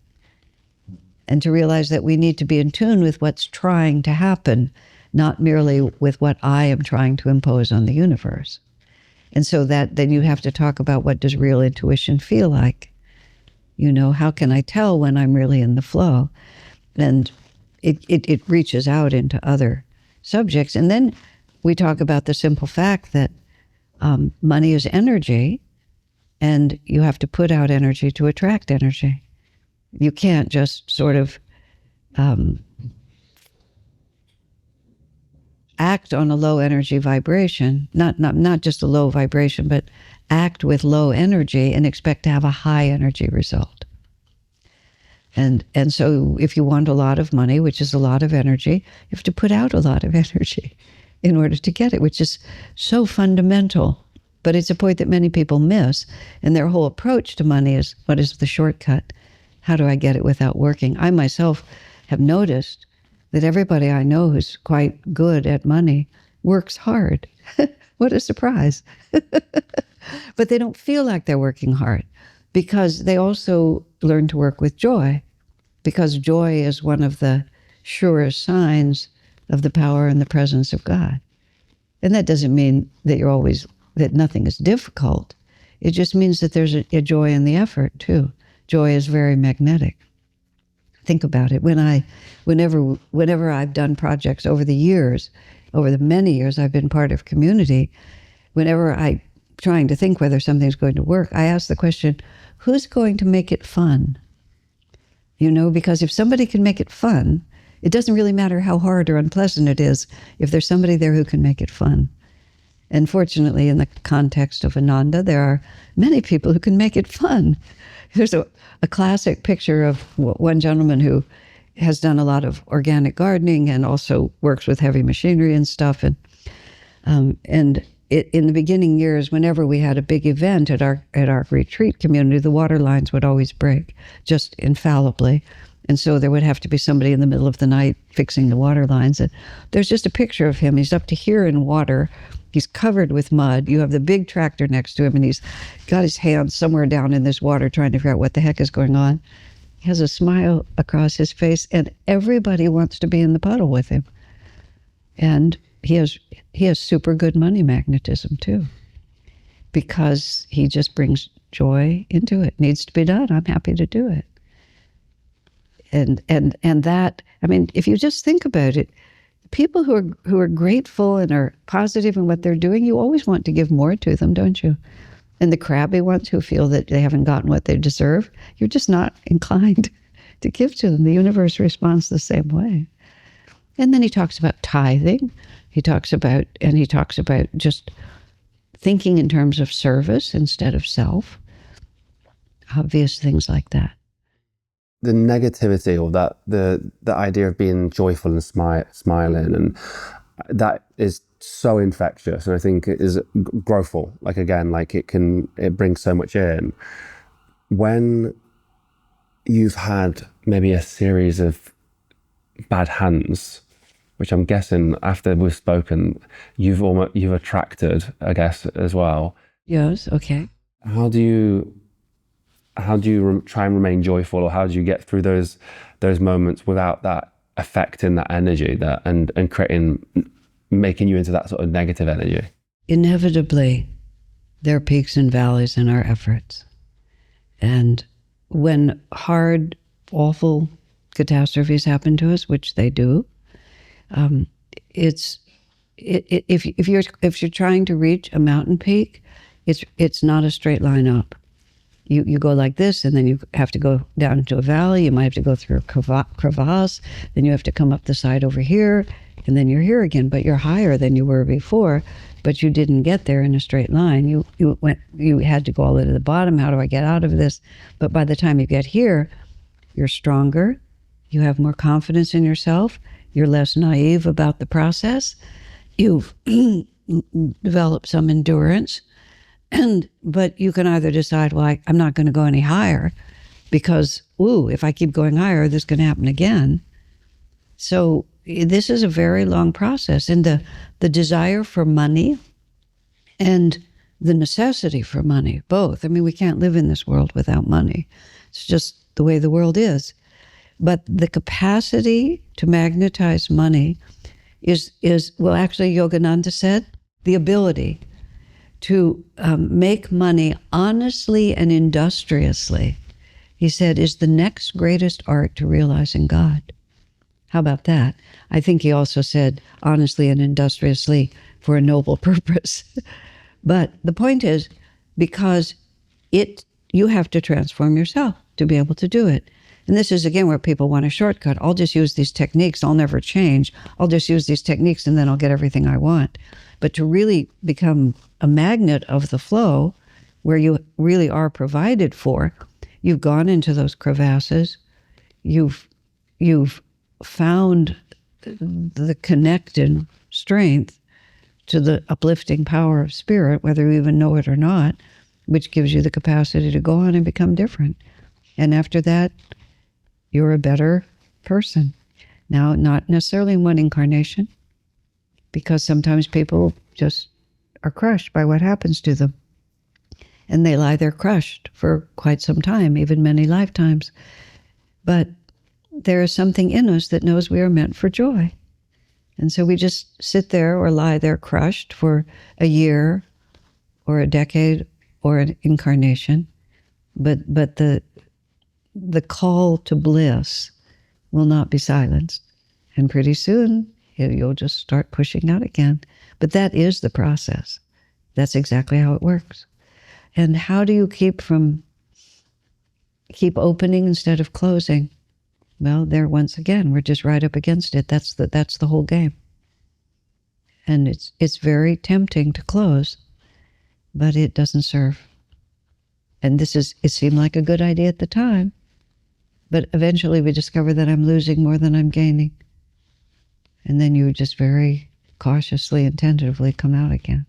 And to realize that we need to be in tune with what's trying to happen, not merely with what I am trying to impose on the universe. And so that then you have to talk about, what does real intuition feel like? You know, how can I tell when I'm really in the flow? And it reaches out into other subjects. And then we talk about the simple fact that money is energy, and you have to put out energy to attract energy. You can't just sort of act on a low energy vibration, not just a low vibration, but act with low energy and expect to have a high energy result. And so if you want a lot of money, which is a lot of energy, you have to put out a lot of energy in order to get it, which is so fundamental. But it's a point that many people miss. And their whole approach to money is, what is the shortcut? How do I get it without working? I myself have noticed that everybody I know who's quite good at money works hard. What a surprise. But they don't feel like they're working hard, because they also learn to work with joy, because joy is one of the surest signs of the power and the presence of God. And that doesn't mean that that nothing is difficult. It just means that there's a joy in the effort too. Joy is very magnetic. Think about it. Whenever I've done projects over the years, over the many years I've been part of community, whenever I'm trying to think whether something's going to work, I ask the question, who's going to make it fun? You know, because if somebody can make it fun, it doesn't really matter how hard or unpleasant it is, if there's somebody there who can make it fun. And fortunately, in the context of Ananda, there are many people who can make it fun. There's a classic picture of one gentleman who has done a lot of organic gardening and also works with heavy machinery and stuff. And in the beginning years, whenever we had a big event at our retreat community, the water lines would always break, just infallibly. And so there would have to be somebody in the middle of the night fixing the water lines. And there's just a picture of him. He's up to here in water. He's covered with mud. You have the big tractor next to him, and he's got his hands somewhere down in this water trying to figure out what the heck is going on. He has a smile across his face, and everybody wants to be in the puddle with him. And he has super good money magnetism too, because he just brings joy into it. Needs to be done. I'm happy to do it. And that, I mean, if you just think about it, people who are grateful and are positive in what they're doing, you always want to give more to them, don't you? And the crabby ones who feel that they haven't gotten what they deserve, you're just not inclined to give to them. The universe responds the same way. And then he talks about tithing. He talks about just thinking in terms of service instead of self. Obvious things like that. The negativity, or that the idea of being joyful and smiling, and that is so infectious, and I think it is growthful. Like, again, like it brings so much in. When you've had maybe a series of bad hands, which I'm guessing after we've spoken, you've attracted, I guess, as well. Yes. Okay. How do you how do you try and remain joyful, or how do you get through those moments without that affecting that energy and creating, making you into that sort of negative energy? Inevitably, there are peaks and valleys in our efforts. And when hard, awful catastrophes happen to us, which they do, if you're trying to reach a mountain peak, it's not a straight line up. You go like this, and then you have to go down into a valley. You might have to go through a crevasse. Then you have to come up the side over here, and then you're here again. But you're higher than you were before. But you didn't get there in a straight line. You had to go all the way to the bottom. How do I get out of this? But by the time you get here, you're stronger. You have more confidence in yourself. You're less naive about the process. You've developed some endurance. But you can either decide, well, I'm not going to go any higher because, if I keep going higher, this is going to happen again. So this is a very long process. And the desire for money and the necessity for money, both. I mean, we can't live in this world without money. It's just the way the world is. But the capacity to magnetize money is well, actually, Yogananda said, the ability to make money honestly and industriously, he said, is the next greatest art to realizing God. How about that? I think he also said honestly and industriously for a noble purpose. But the point is, because you have to transform yourself to be able to do it. And this is, again, where people want a shortcut. I'll just use these techniques. I'll never change. I'll just use these techniques and then I'll get everything I want. But to really become a magnet of the flow, where you really are provided for, you've gone into those crevasses. You've found the connected strength to the uplifting power of spirit, whether you even know it or not, which gives you the capacity to go on and become different. And after that, you're a better person. Now, not necessarily in one incarnation, because sometimes people just are crushed by what happens to them. And they lie there crushed for quite some time, even many lifetimes. But there is something in us that knows we are meant for joy. And so we just sit there or lie there crushed for a year or a decade or an incarnation. But the call to bliss will not be silenced. And pretty soon, you'll just start pushing out again. But that is the process. That's exactly how it works. And how do you keep opening instead of closing? Well, there once again, we're just right up against it. That's the whole game. And it's very tempting to close, but it doesn't serve. And it seemed like a good idea at the time, but eventually we discover that I'm losing more than I'm gaining. And then you just very cautiously and tentatively come out again.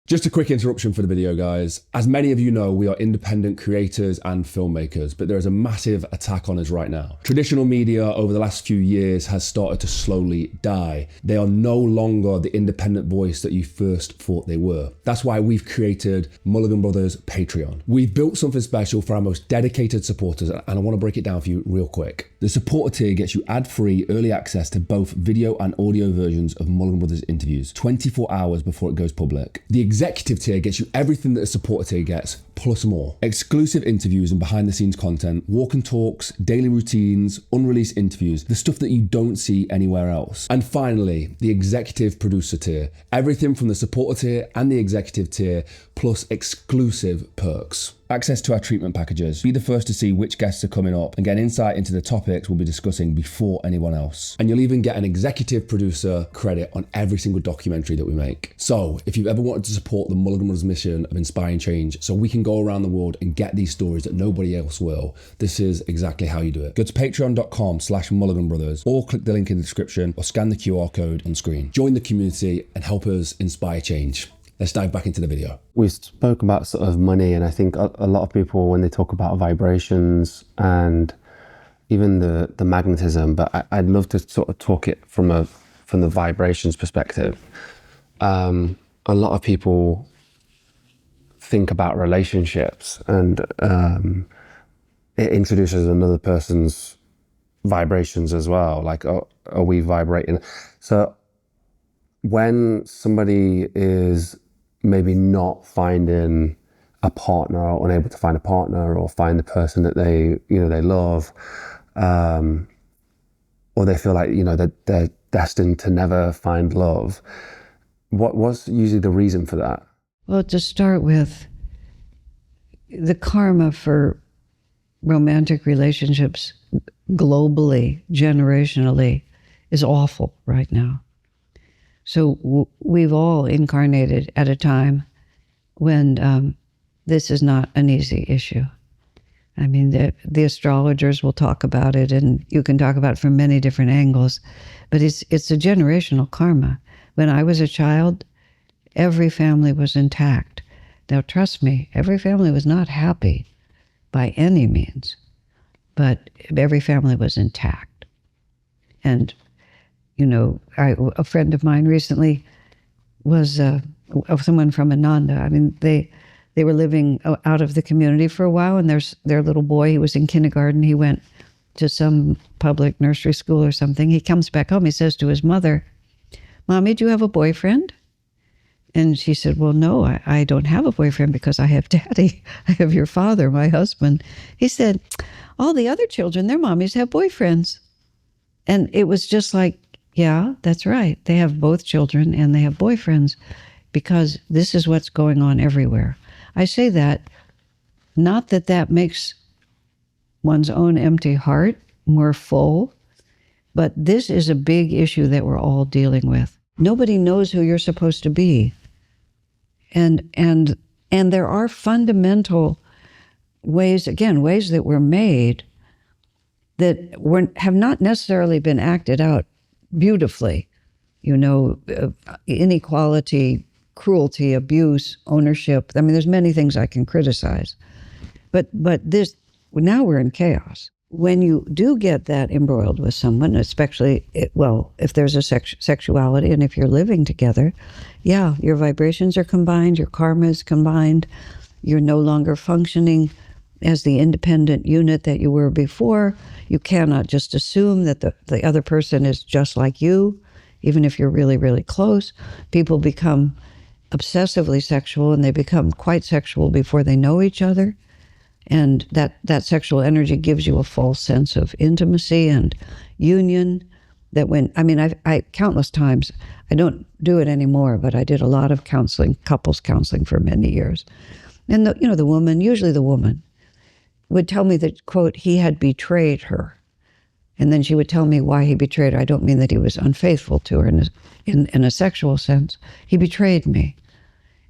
Just a quick interruption for the video, guys. As many of you know, we are independent creators and filmmakers, but there is a massive attack on us right now. Traditional media over the last few years has started to slowly die. They are no longer the independent voice that you first thought they were. That's why we've created Mulligan Brothers Patreon. We've built something special for our most dedicated supporters, and I want to break it down for you real quick. The supporter tier gets you ad-free early access to both video and audio versions of Mulligan Brothers interviews 24 hours before it goes public. The executive tier gets you everything that a supporter tier gets, plus more. Exclusive interviews and behind the scenes content, walk and talks, daily routines, unreleased interviews, the stuff that you don't see anywhere else. And finally, the executive producer tier. Everything from the supporter tier and the executive tier, plus exclusive perks. Access to our treatment packages. Be the first to see which guests are coming up and get insight into the topics we'll be discussing before anyone else. And you'll even get an executive producer credit on every single documentary that we make. So if you've ever wanted to support the Mulligan Brothers mission of inspiring change so we can go around the world and get these stories that nobody else will, this is exactly how you do it. Go to patreon.com/Mulligan Brothers or click the link in the description or scan the QR code on screen. Join the community and help us inspire change. Let's dive back into the video. We spoke about sort of money, and I think a lot of people, when they talk about vibrations and even the magnetism, but I'd love to sort of talk it from the vibrations perspective. A lot of people think about relationships and it introduces another person's vibrations as well. Like, are we vibrating? So when somebody is maybe not finding a partner, or unable to find a partner, or find the person that they love, or they feel like that they're destined to never find love, what's usually the reason for that? Well, to start with, the karma for romantic relationships globally, generationally, is awful right now. So we've all incarnated at a time when this is not an easy issue. I mean, the astrologers will talk about it, and you can talk about it from many different angles, but it's a generational karma. When I was a child, every family was intact. Now, trust me, every family was not happy by any means, but every family was intact. And, a friend of mine recently was someone from Ananda. I mean, they were living out of the community for a while, and their little boy, he was in kindergarten, he went to some public nursery school or something. He comes back home, he says to his mother, "Mommy, do you have a boyfriend?" And she said, "Well, no, I don't have a boyfriend because I have Daddy. I have your father, my husband." He said, "All the other children, their mommies have boyfriends." And it was just like, yeah, that's right. They have both children and they have boyfriends, because this is what's going on everywhere. I say that, not that that makes one's own empty heart more full, but this is a big issue that we're all dealing with. Nobody knows who you're supposed to be. And there are fundamental ways, again, ways that were made that have not necessarily been acted out beautifully. Inequality, cruelty, abuse, ownership. I mean, there's many things I can criticize. But this, now we're in chaos. When you do get that embroiled with someone, especially, if there's a sexuality and if you're living together, yeah, your vibrations are combined, your karma is combined, you're no longer functioning as the independent unit that you were before. You cannot just assume that the other person is just like you, even if you're really, really close. People become obsessively sexual, and they become quite sexual before they know each other. And that sexual energy gives you a false sense of intimacy and union. I countless times, I don't do it anymore, but I did a lot of counseling, couples counseling for many years. And the woman, usually the woman, would tell me that, quote, he had betrayed her. And then she would tell me why he betrayed her. I don't mean that he was unfaithful to her in a sexual sense. He betrayed me.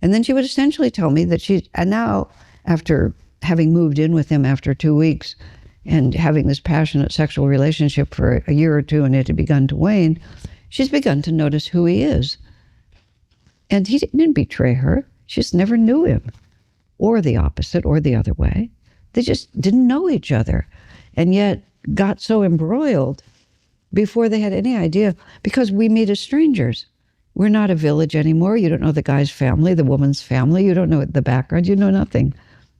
And then she would essentially tell me that and now, after having moved in with him after 2 weeks and having this passionate sexual relationship for a year or two, and it had begun to wane, she's begun to notice who he is. And he didn't betray her. She just never knew him, or the opposite, or the other way. They just didn't know each other, and yet got so embroiled before they had any idea, because we meet as strangers. We're not a village anymore. You don't know the guy's family, the woman's family. You don't know the background. You know nothing.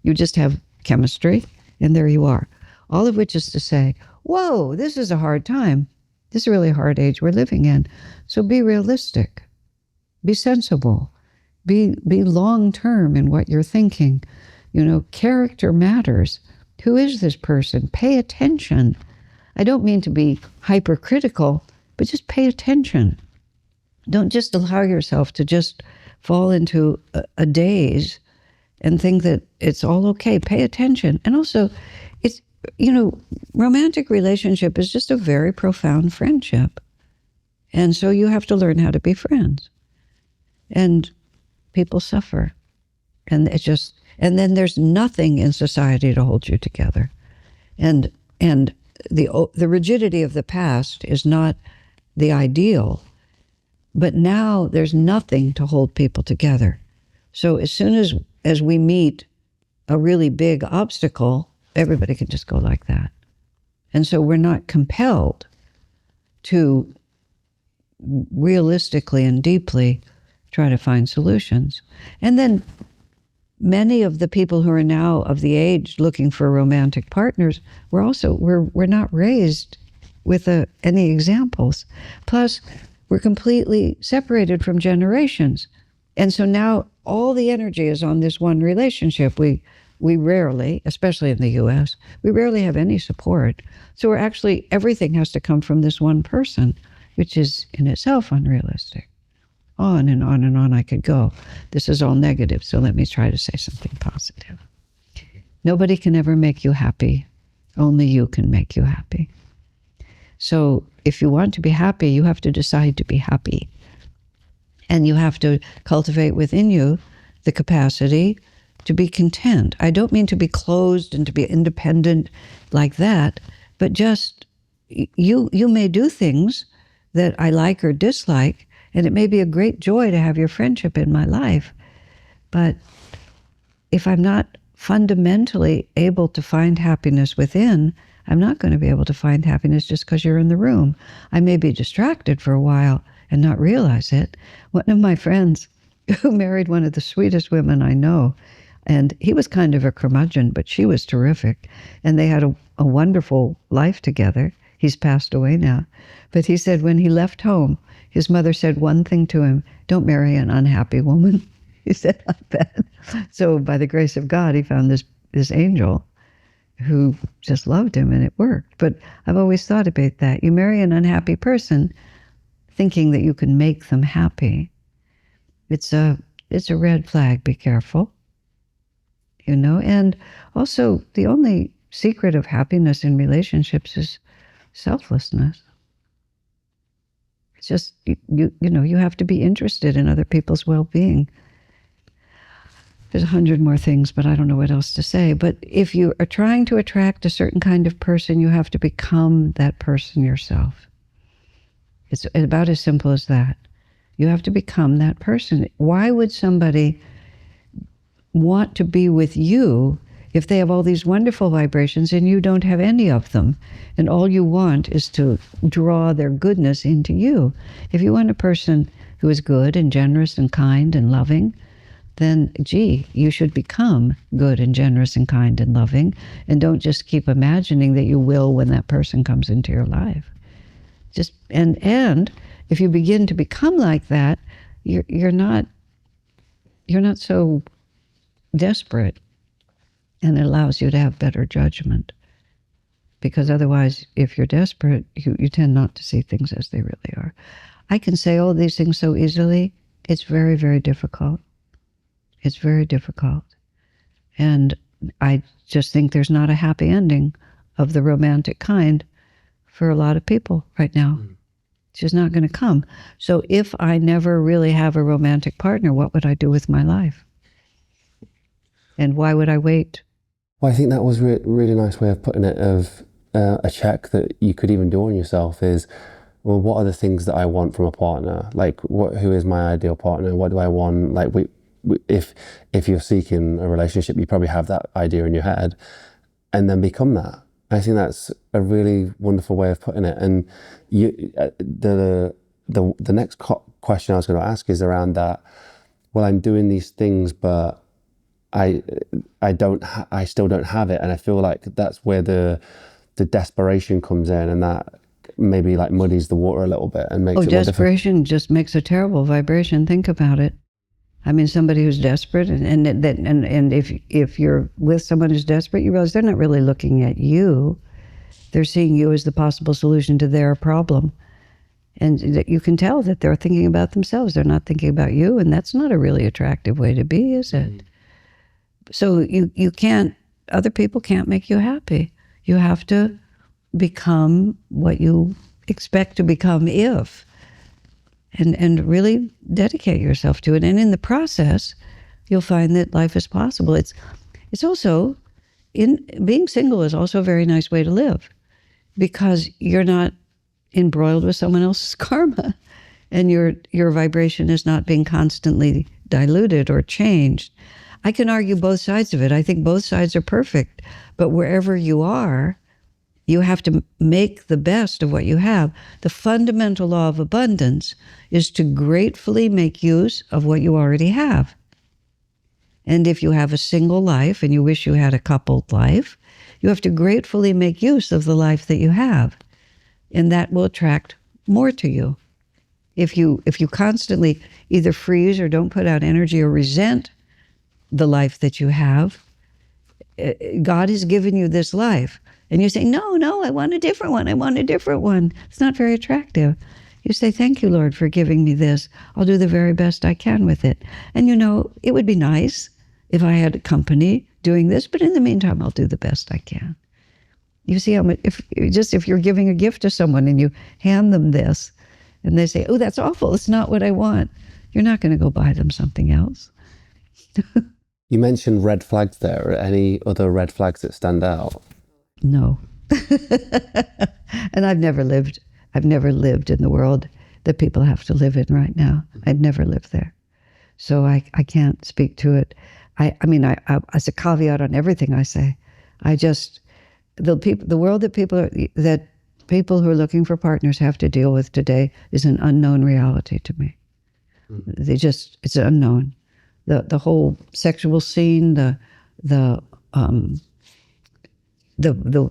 You just have chemistry, and there you are. All of which is to say, whoa, this is a hard time. This is a really hard age we're living in. So be realistic. Be sensible. Be long-term in what you're thinking. Character matters. Who is this person? Pay attention. I don't mean to be hypercritical, but just pay attention. Don't just allow yourself to just fall into a daze and think that it's all okay. Pay attention. And also, it's, romantic relationship is just a very profound friendship. And so you have to learn how to be friends. And people suffer. And then there's nothing in society to hold you together. And the rigidity of the past is not the ideal, but now there's nothing to hold people together. So as soon as we meet a really big obstacle, everybody can just go like that. And so we're not compelled to realistically and deeply try to find solutions. And then many of the people who are now of the age looking for romantic partners, we're not raised with any examples. Plus, we're completely separated from generations. And so now all the energy is on this one relationship. We rarely, especially in the US, we rarely have any support. So we're actually, everything has to come from this one person, which is in itself unrealistic. On and on and on I could go. This is all negative, so let me try to say something positive. Nobody can ever make you happy. Only you can make you happy. So if you want to be happy, you have to decide to be happy. And you have to cultivate within you the capacity to be content. I don't mean to be closed and to be independent like that, but just you may do things that I like or dislike, and it may be a great joy to have your friendship in my life. But if I'm not fundamentally able to find happiness within, I'm not going to be able to find happiness just because you're in the room. I may be distracted for a while and not realize it. One of my friends who married one of the sweetest women I know, and he was kind of a curmudgeon, but she was terrific. And they had a wonderful life together. He's passed away now. But he said when he left home, his mother said one thing to him: don't marry an unhappy woman. He said like that. So by the grace of God, he found this angel who just loved him, and it worked. But I've always thought about that. You marry an unhappy person thinking that you can make them happy. It's a red flag. Be careful. You know, and also the only secret of happiness in relationships is selflessness. It's just, you know, you have to be interested in other people's well-being. There's 100 more things, but I don't know what else to say. But if you are trying to attract a certain kind of person, you have to become that person yourself. It's about as simple as that. You have to become that person. Why would somebody want to be with you if they have all these wonderful vibrations and you don't have any of them, and all you want is to draw their goodness into you? If you want a person who is good and generous and kind and loving, then, gee, you should become good and generous and kind and loving, and don't just keep imagining that you will when that person comes into your life. Just and if you begin to become like that, you're not so desperate, and it allows you to have better judgment. Because otherwise, if you're desperate, you tend not to see things as they really are. I can say all these things so easily. It's very, very difficult. It's very difficult. And I just think there's not a happy ending of the romantic kind for a lot of people right now. It's just not going to come. So if I never really have a romantic partner, what would I do with my life? And why would I wait? Well, I think that was a really nice way of putting it, of a check that you could even do on yourself is, well, what are the things that I want from a partner? Like, who is my ideal partner? What do I want? Like, if you're seeking a relationship, you probably have that idea in your head, and then become that. I think that's a really wonderful way of putting it. And the next question I was going to ask is around that. Well, I'm doing these things, but I still don't have it, and I feel like that's where the desperation comes in, and that maybe like muddies the water a little bit and makes it more difficult. Desperation just makes a terrible vibration. Think about it. I mean, somebody who's desperate, and if you're with someone who's desperate, you realize they're not really looking at you. They're seeing you as the possible solution to their problem. And you can tell that they're thinking about themselves. They're not thinking about you, and that's not a really attractive way to be, is it? So you can't, other people can't make you happy. You have to become what you expect to become and really dedicate yourself to it. And in the process, you'll find that life is possible. It's also, being single is also a very nice way to live, because you're not embroiled with someone else's karma, and your vibration is not being constantly diluted or changed. I can argue both sides of it. I think both sides are perfect, but wherever you are, you have to make the best of what you have. The fundamental law of abundance is to gratefully make use of what you already have. And if you have a single life and you wish you had a coupled life, you have to gratefully make use of the life that you have. And that will attract more to you. If you constantly either freeze or don't put out energy or resent the life that you have, God has given you this life. And you say, no, I want a different one. I want a different one. It's not very attractive. You say, thank you, Lord, for giving me this. I'll do the very best I can with it. And it would be nice if I had a company doing this, but in the meantime, I'll do the best I can. You see how much, if you're giving a gift to someone and you hand them this, and they say, oh, that's awful, it's not what I want, you're not going to go buy them something else. You mentioned red flags there. Are any other red flags that stand out? No. And I've never lived in the world that people have to live in right now. I've never lived there. So I can't speak to it. I mean, as a caveat on everything I say, the world that people who are looking for partners have to deal with today is an unknown reality to me. It's unknown. The whole sexual scene, the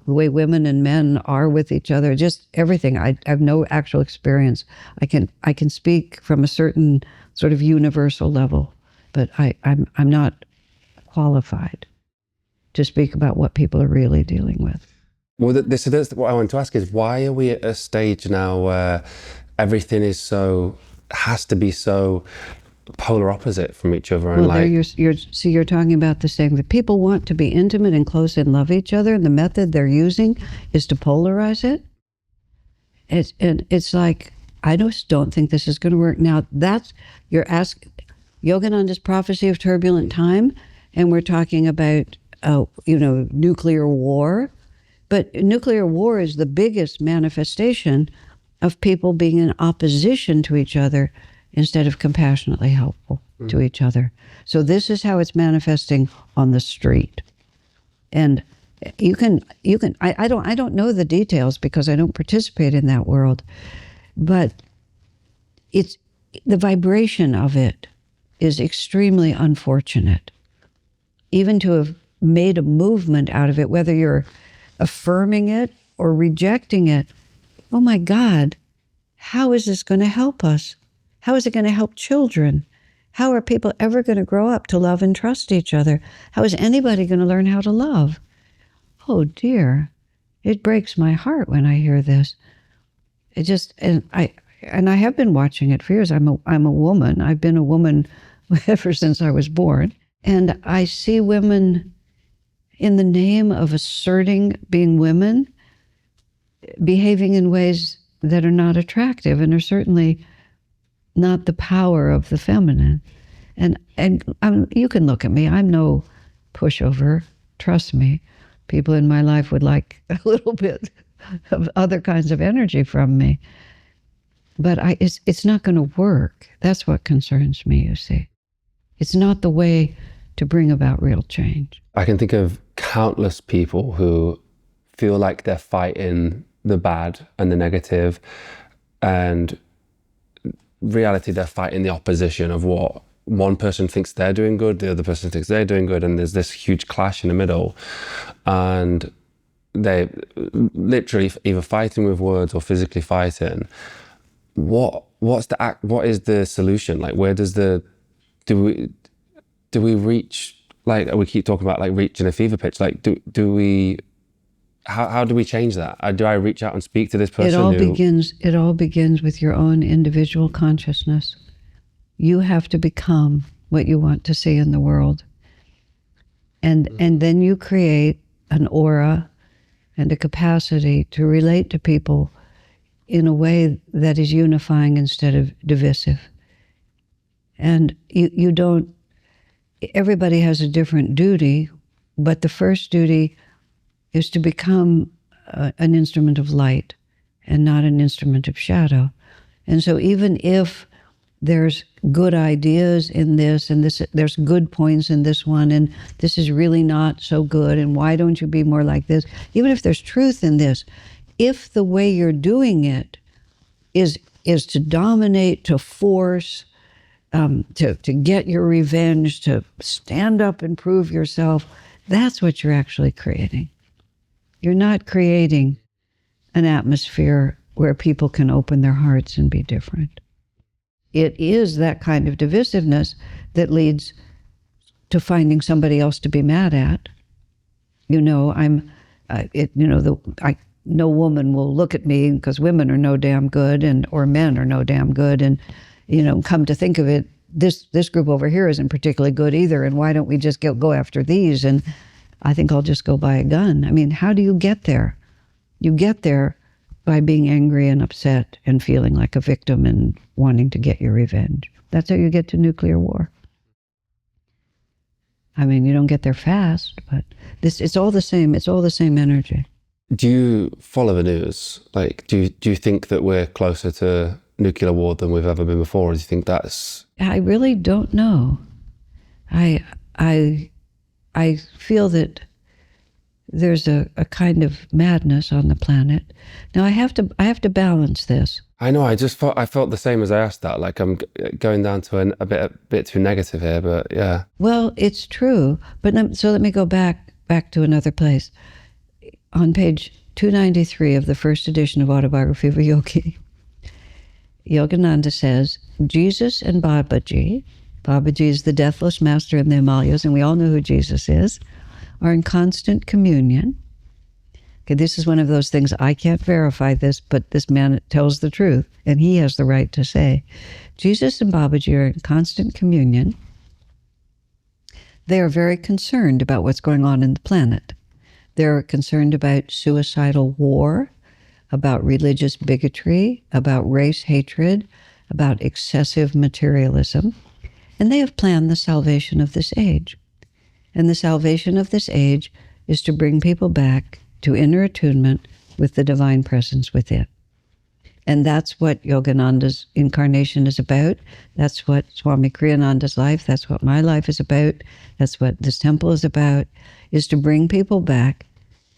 way women and men are with each other, just everything. I have no actual experience. I can speak from a certain sort of universal level, but I'm not qualified to speak about what people are really dealing with. Well, that's what I want to ask is, why are we at a stage now where everything has to be so polar opposite from each other? And well, you're talking about the same. That people want to be intimate and close and love each other, and the method they're using is to polarize it. It's like, I just don't think this is going to work. Now, you're asking Yogananda's prophecy of turbulent time, and we're talking about nuclear war. But nuclear war is the biggest manifestation of people being in opposition to each other instead of compassionately helpful to each other. So this is how it's manifesting on the street. And I don't know the details because I don't participate in that world, but it's the vibration of it is extremely unfortunate. Even to have made a movement out of it, whether you're affirming it or rejecting it, oh my God, how is this going to help us? How is it going to help children? How are people ever going to grow up to love and trust each other? How is anybody going to learn how to love? Oh dear, it breaks my heart when I hear this. And I have been watching it for years. I'm a woman. I've been a woman ever since I was born. And I see women, in the name of asserting being women, behaving in ways that are not attractive and are certainly not the power of the feminine. And you can look at me. I'm no pushover. Trust me. People in my life would like a little bit of other kinds of energy from me. But it's not going to work. That's what concerns me, you see. It's not the way to bring about real change. I can think of countless people who feel like they're fighting the bad and the negative, and reality they're fighting the opposition of what one person thinks they're doing good, the other person thinks they're doing good, and there's this huge clash in the middle, and they literally either fighting with words or physically fighting. What is the solution? Like, where does do we reach, like we keep talking about, like reaching a fever pitch, like how do we change that? Do I reach out and speak to this person? It all begins with your own individual consciousness. You have to become what you want to see in the world. And then you create an aura and a capacity to relate to people in a way that is unifying instead of divisive. And you don't, everybody has a different duty, but the first duty is to become an instrument of light and not an instrument of shadow. And so even if there's good ideas in this, and there's good points in this one, and this is really not so good, and why don't you be more like this? Even if there's truth in this, if the way you're doing it is to dominate, to force, to get your revenge, to stand up and prove yourself, that's what you're actually creating. You're not creating an atmosphere where people can open their hearts and be different. It is that kind of divisiveness that leads to finding somebody else to be mad at. No woman will look at me because women are no damn good, or men are no damn good, and come to think of it, this group over here isn't particularly good either, and why don't we just go after these? And I think I'll just go buy a gun. I mean, how do you get there? You get there by being angry and upset and feeling like a victim and wanting to get your revenge. That's how you get to nuclear war. I mean, you don't get there fast, but it's all the same. It's all the same energy. Do you follow the news? Like, do you think that we're closer to nuclear war than we've ever been before? Or do you think that's... I really don't know. I feel that there's a kind of madness on the planet. Now I have to balance this. I know. I felt the same as I asked that. Like, I'm going down to a bit too negative here, but yeah. Well, it's true. But so let me go back to another place. On page 293 of the first edition of Autobiography of a Yogi, Yogananda says, Jesus and Babaji is the deathless master in the Himalayas, and we all know who Jesus is, are in constant communion. Okay, this is one of those things, I can't verify this, but this man tells the truth, and he has the right to say. Jesus and Babaji are in constant communion. They are very concerned about what's going on in the planet. They're concerned about suicidal war, about religious bigotry, about race hatred, about excessive materialism, and they have planned the salvation of this age. And the salvation of this age is to bring people back to inner attunement with the divine presence within. And that's what Yogananda's incarnation is about. That's what Swami Kriyananda's life, that's what my life is about. That's what this temple is about, is to bring people back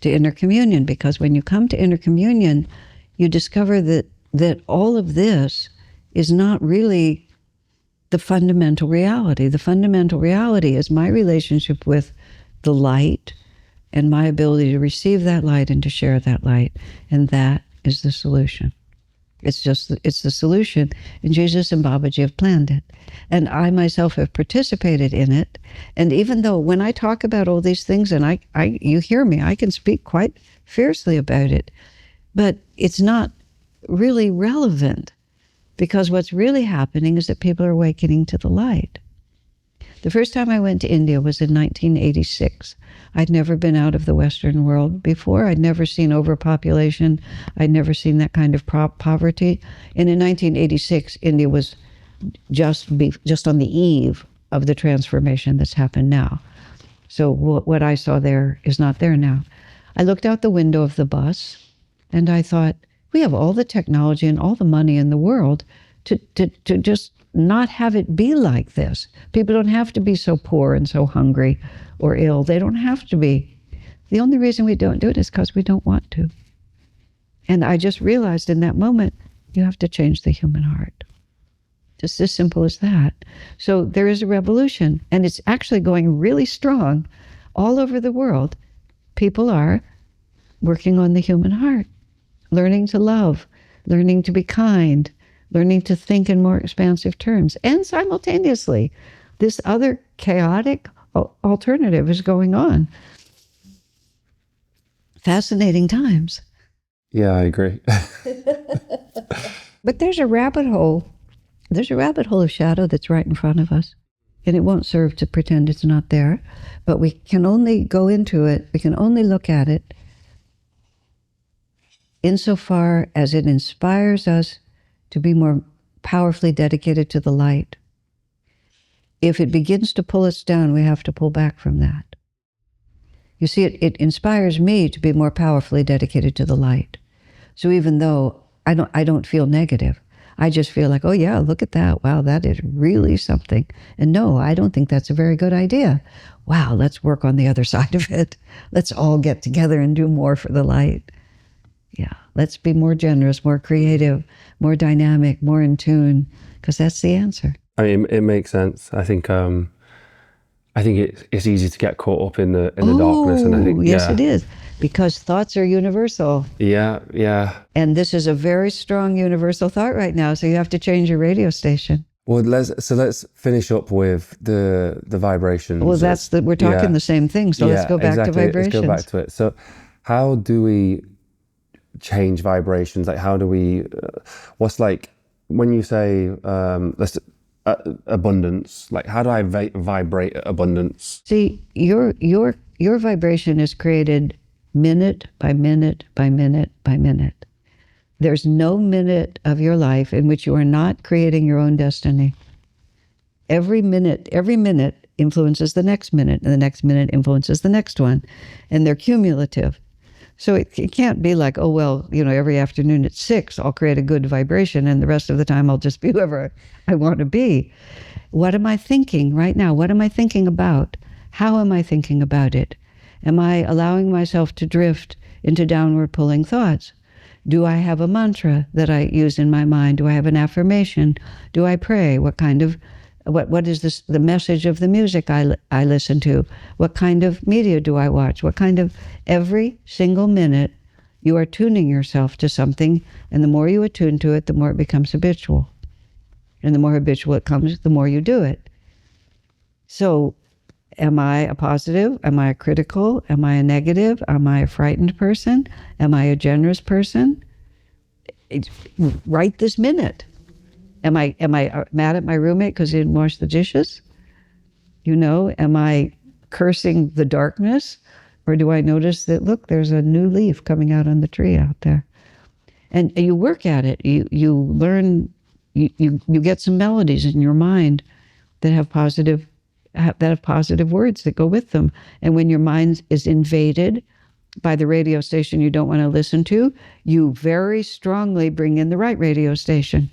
to inner communion. Because when you come to inner communion, you discover that all of this is not really the fundamental reality. The fundamental reality is my relationship with the light and my ability to receive that light and to share that light. And that is the solution. It's the solution, and Jesus and Babaji have planned it. And I myself have participated in it. And even though when I talk about all these things, and you hear me, I can speak quite fiercely about it, but it's not really relevant, because what's really happening is that people are awakening to the light. The first time I went to India was in 1986. I'd never been out of the Western world before. I'd never seen overpopulation. I'd never seen that kind of poverty. And in 1986, India was just on the eve of the transformation that's happened now. So what I saw there is not there now. I looked out the window of the bus and I thought, we have all the technology and all the money in the world to just not have it be like this. People don't have to be so poor and so hungry or ill. They don't have to be. The only reason we don't do it is because we don't want to. And I just realized in that moment, you have to change the human heart. Just as simple as that. So there is a revolution, and it's actually going really strong all over the world. People are working on the human heart, learning to love, learning to be kind, learning to think in more expansive terms. And simultaneously, this other chaotic alternative is going on. Fascinating times. Yeah, I agree. But there's a rabbit hole. There's a rabbit hole of shadow that's right in front of us. And it won't serve to pretend it's not there. But we can only go into it, we can only look at it insofar as it inspires us to be more powerfully dedicated to the light. If it begins to pull us down, we have to pull back from that. You see, it inspires me to be more powerfully dedicated to the light. So even though I don't feel negative, I just feel like, oh yeah, look at that. Wow, that is really something. And no, I don't think that's a very good idea. Wow, let's work on the other side of it. Let's all get together and do more for the light. Yeah, let's be more generous, more creative, more dynamic, more in tune, because that's the answer. I mean, it makes sense. I think it's easy to get caught up in the darkness, and I think Yes, it is, because thoughts are universal. Yeah. And this is a very strong universal thought right now, so you have to change your radio station. Well, let's finish up with the vibrations. Well, we're talking the same thing, so let's go back to vibrations. Let's go back to it. So, how do we change vibrations? Like, how do we? What's like when you say abundance? Like, how do I vibrate abundance? See, your vibration is created minute by minute by minute by minute. There's no minute of your life in which you are not creating your own destiny. Every minute influences the next minute, and the next minute influences the next one, and they're cumulative. So it can't be like, oh, well, every afternoon at 6, I'll create a good vibration, and the rest of the time I'll just be whoever I want to be. What am I thinking right now? What am I thinking about? How am I thinking about it? Am I allowing myself to drift into downward pulling thoughts? Do I have a mantra that I use in my mind? Do I have an affirmation? Do I pray? What is the message of the music I listen to? What kind of media do I watch? Every single minute you are tuning yourself to something, and the more you attune to it, the more it becomes habitual. And the more habitual it comes, the more you do it. So, am I a positive? Am I a critical? Am I a negative? Am I a frightened person? Am I a generous person? Right this minute. Am I mad at my roommate because he didn't wash the dishes? Am I cursing the darkness? Or do I notice that, look, there's a new leaf coming out on the tree out there? And you work at it. You learn, you get some melodies in your mind that have positive words that go with them. And when your mind is invaded by the radio station you don't want to listen to, you very strongly bring in the right radio station.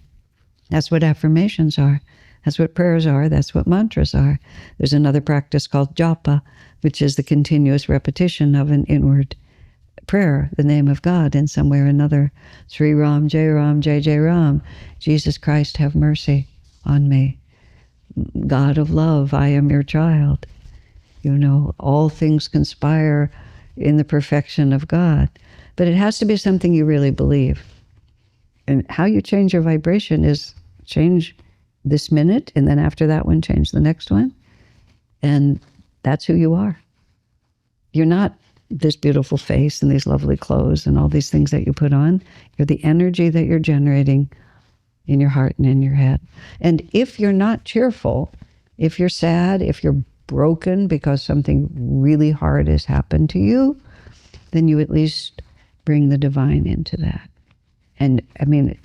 That's what affirmations are. That's what prayers are. That's what mantras are. There's another practice called japa, which is the continuous repetition of an inward prayer, the name of God in some way or another. Sri Ram, Jai Ram, Jai Jai Ram. Jesus Christ, have mercy on me. God of love, I am your child. All things conspire in the perfection of God. But it has to be something you really believe. And how you change your vibration is change this minute, and then after that one, change the next one. And that's who you are. You're not this beautiful face and these lovely clothes and all these things that you put on. You're the energy that you're generating in your heart and in your head. And if you're not cheerful, if you're sad, if you're broken because something really hard has happened to you, then you at least bring the divine into that. And I mean,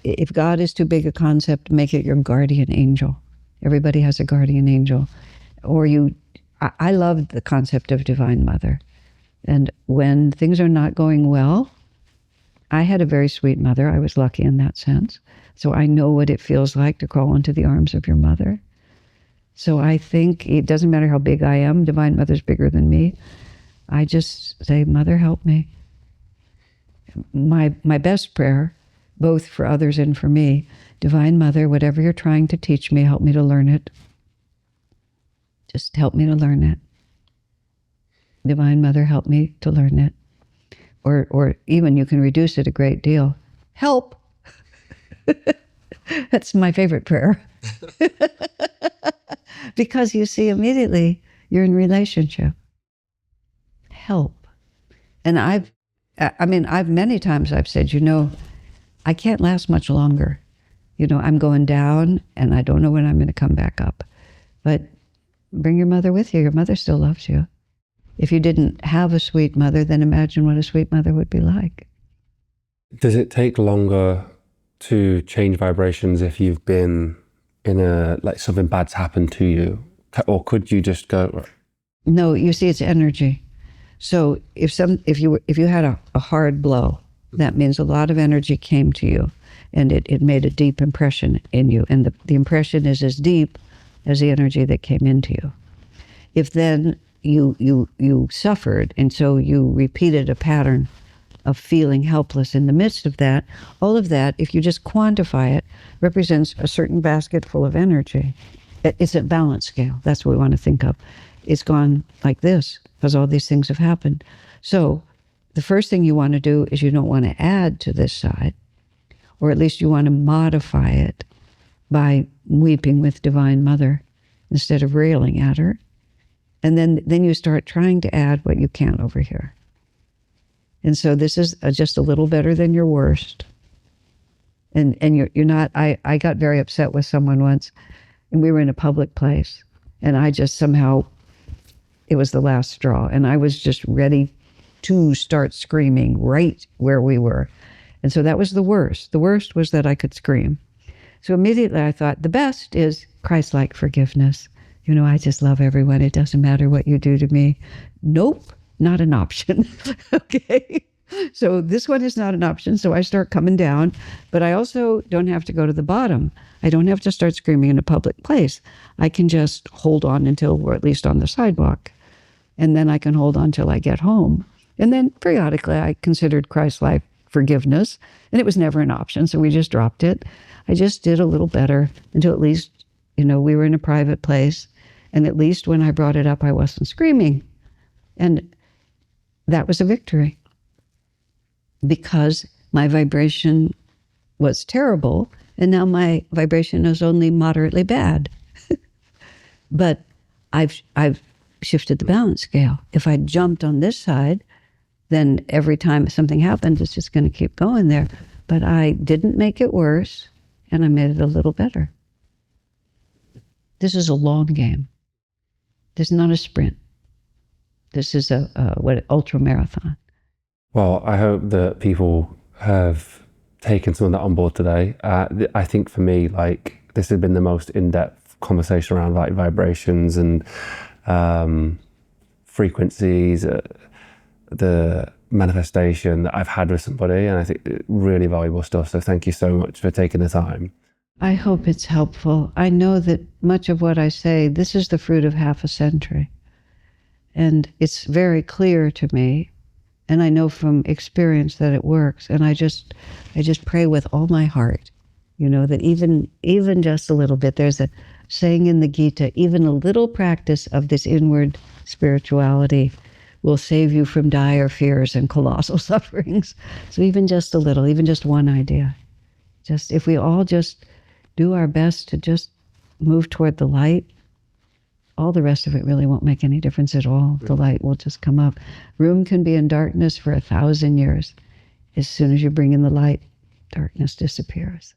if God is too big a concept, make it your guardian angel. Everybody has a guardian angel. I love the concept of Divine Mother. And when things are not going well, I had a very sweet mother. I was lucky in that sense. So I know what it feels like to crawl into the arms of your mother. So I think it doesn't matter how big I am, Divine Mother's bigger than me. I just say, Mother, help me. My best prayer, both for others and for me, Divine Mother, whatever you're trying to teach me, help me to learn it. Just help me to learn it. Divine Mother, help me to learn it. Or even you can reduce it a great deal. Help! That's my favorite prayer. Because you see immediately you're in relationship. Help. And I've many times I've said, I can't last much longer. I'm going down and I don't know when I'm going to come back up. But bring your mother with you. Your mother still loves you. If you didn't have a sweet mother, then imagine what a sweet mother would be like. Does it take longer to change vibrations if you've been in something bad's happened to you? Or could you just go? No, you see, it's energy. So if you had a hard blow, that means a lot of energy came to you and it made a deep impression in you. And the impression is as deep as the energy that came into you. If then you suffered, and so you repeated a pattern of feeling helpless in the midst of that, all of that, if you just quantify it, represents a certain basket full of energy. It's a balance scale. That's what we want to think of. It's gone like this because all these things have happened. So the first thing you want to do is you don't want to add to this side, or at least you want to modify it by weeping with Divine Mother instead of railing at her. And then you start trying to add what you can over here. And so this is just a little better than your worst. And you're not, I got very upset with someone once, and we were in a public place, and I just somehow, it was the last straw, and I was just ready to start screaming right where we were. And so that was the worst. The worst was that I could scream. So immediately I thought, the best is Christ-like forgiveness. I just love everyone. It doesn't matter what you do to me. Nope, not an option. Okay. So this one is not an option. So I start coming down, but I also don't have to go to the bottom. I don't have to start screaming in a public place. I can just hold on until we're at least on the sidewalk. And then I can hold on till I get home. And then periodically I considered Christ-like forgiveness, and it was never an option. So we just dropped it. I just did a little better until at least, we were in a private place. And at least when I brought it up, I wasn't screaming. And that was a victory, because my vibration was terrible, and now my vibration is only moderately bad. But I've shifted the balance scale. If I jumped on this side, then every time something happened, it's just going to keep going there. But I didn't make it worse, and I made it a little better. This is a long game. This is not a sprint. This is a ultra marathon. Well, I hope that people have taken some of that on board today. I think for me, this has been the most in-depth conversation around vibrations and frequencies, the manifestation that I've had with somebody, and I think really valuable stuff. So thank you so much for taking the time. I hope it's helpful. I know that much of what I say, this is the fruit of half a century. And it's very clear to me, and I know from experience that it works. And I just pray with all my heart, that even just a little bit, there's a saying in the Gita, even a little practice of this inward spirituality will save you from dire fears and colossal sufferings. So even just a little, even just one idea. Just if we all just do our best to just move toward the light, all the rest of it really won't make any difference at all. The light will just come up. Room can be in darkness for 1,000 years. As soon as you bring in the light, darkness disappears.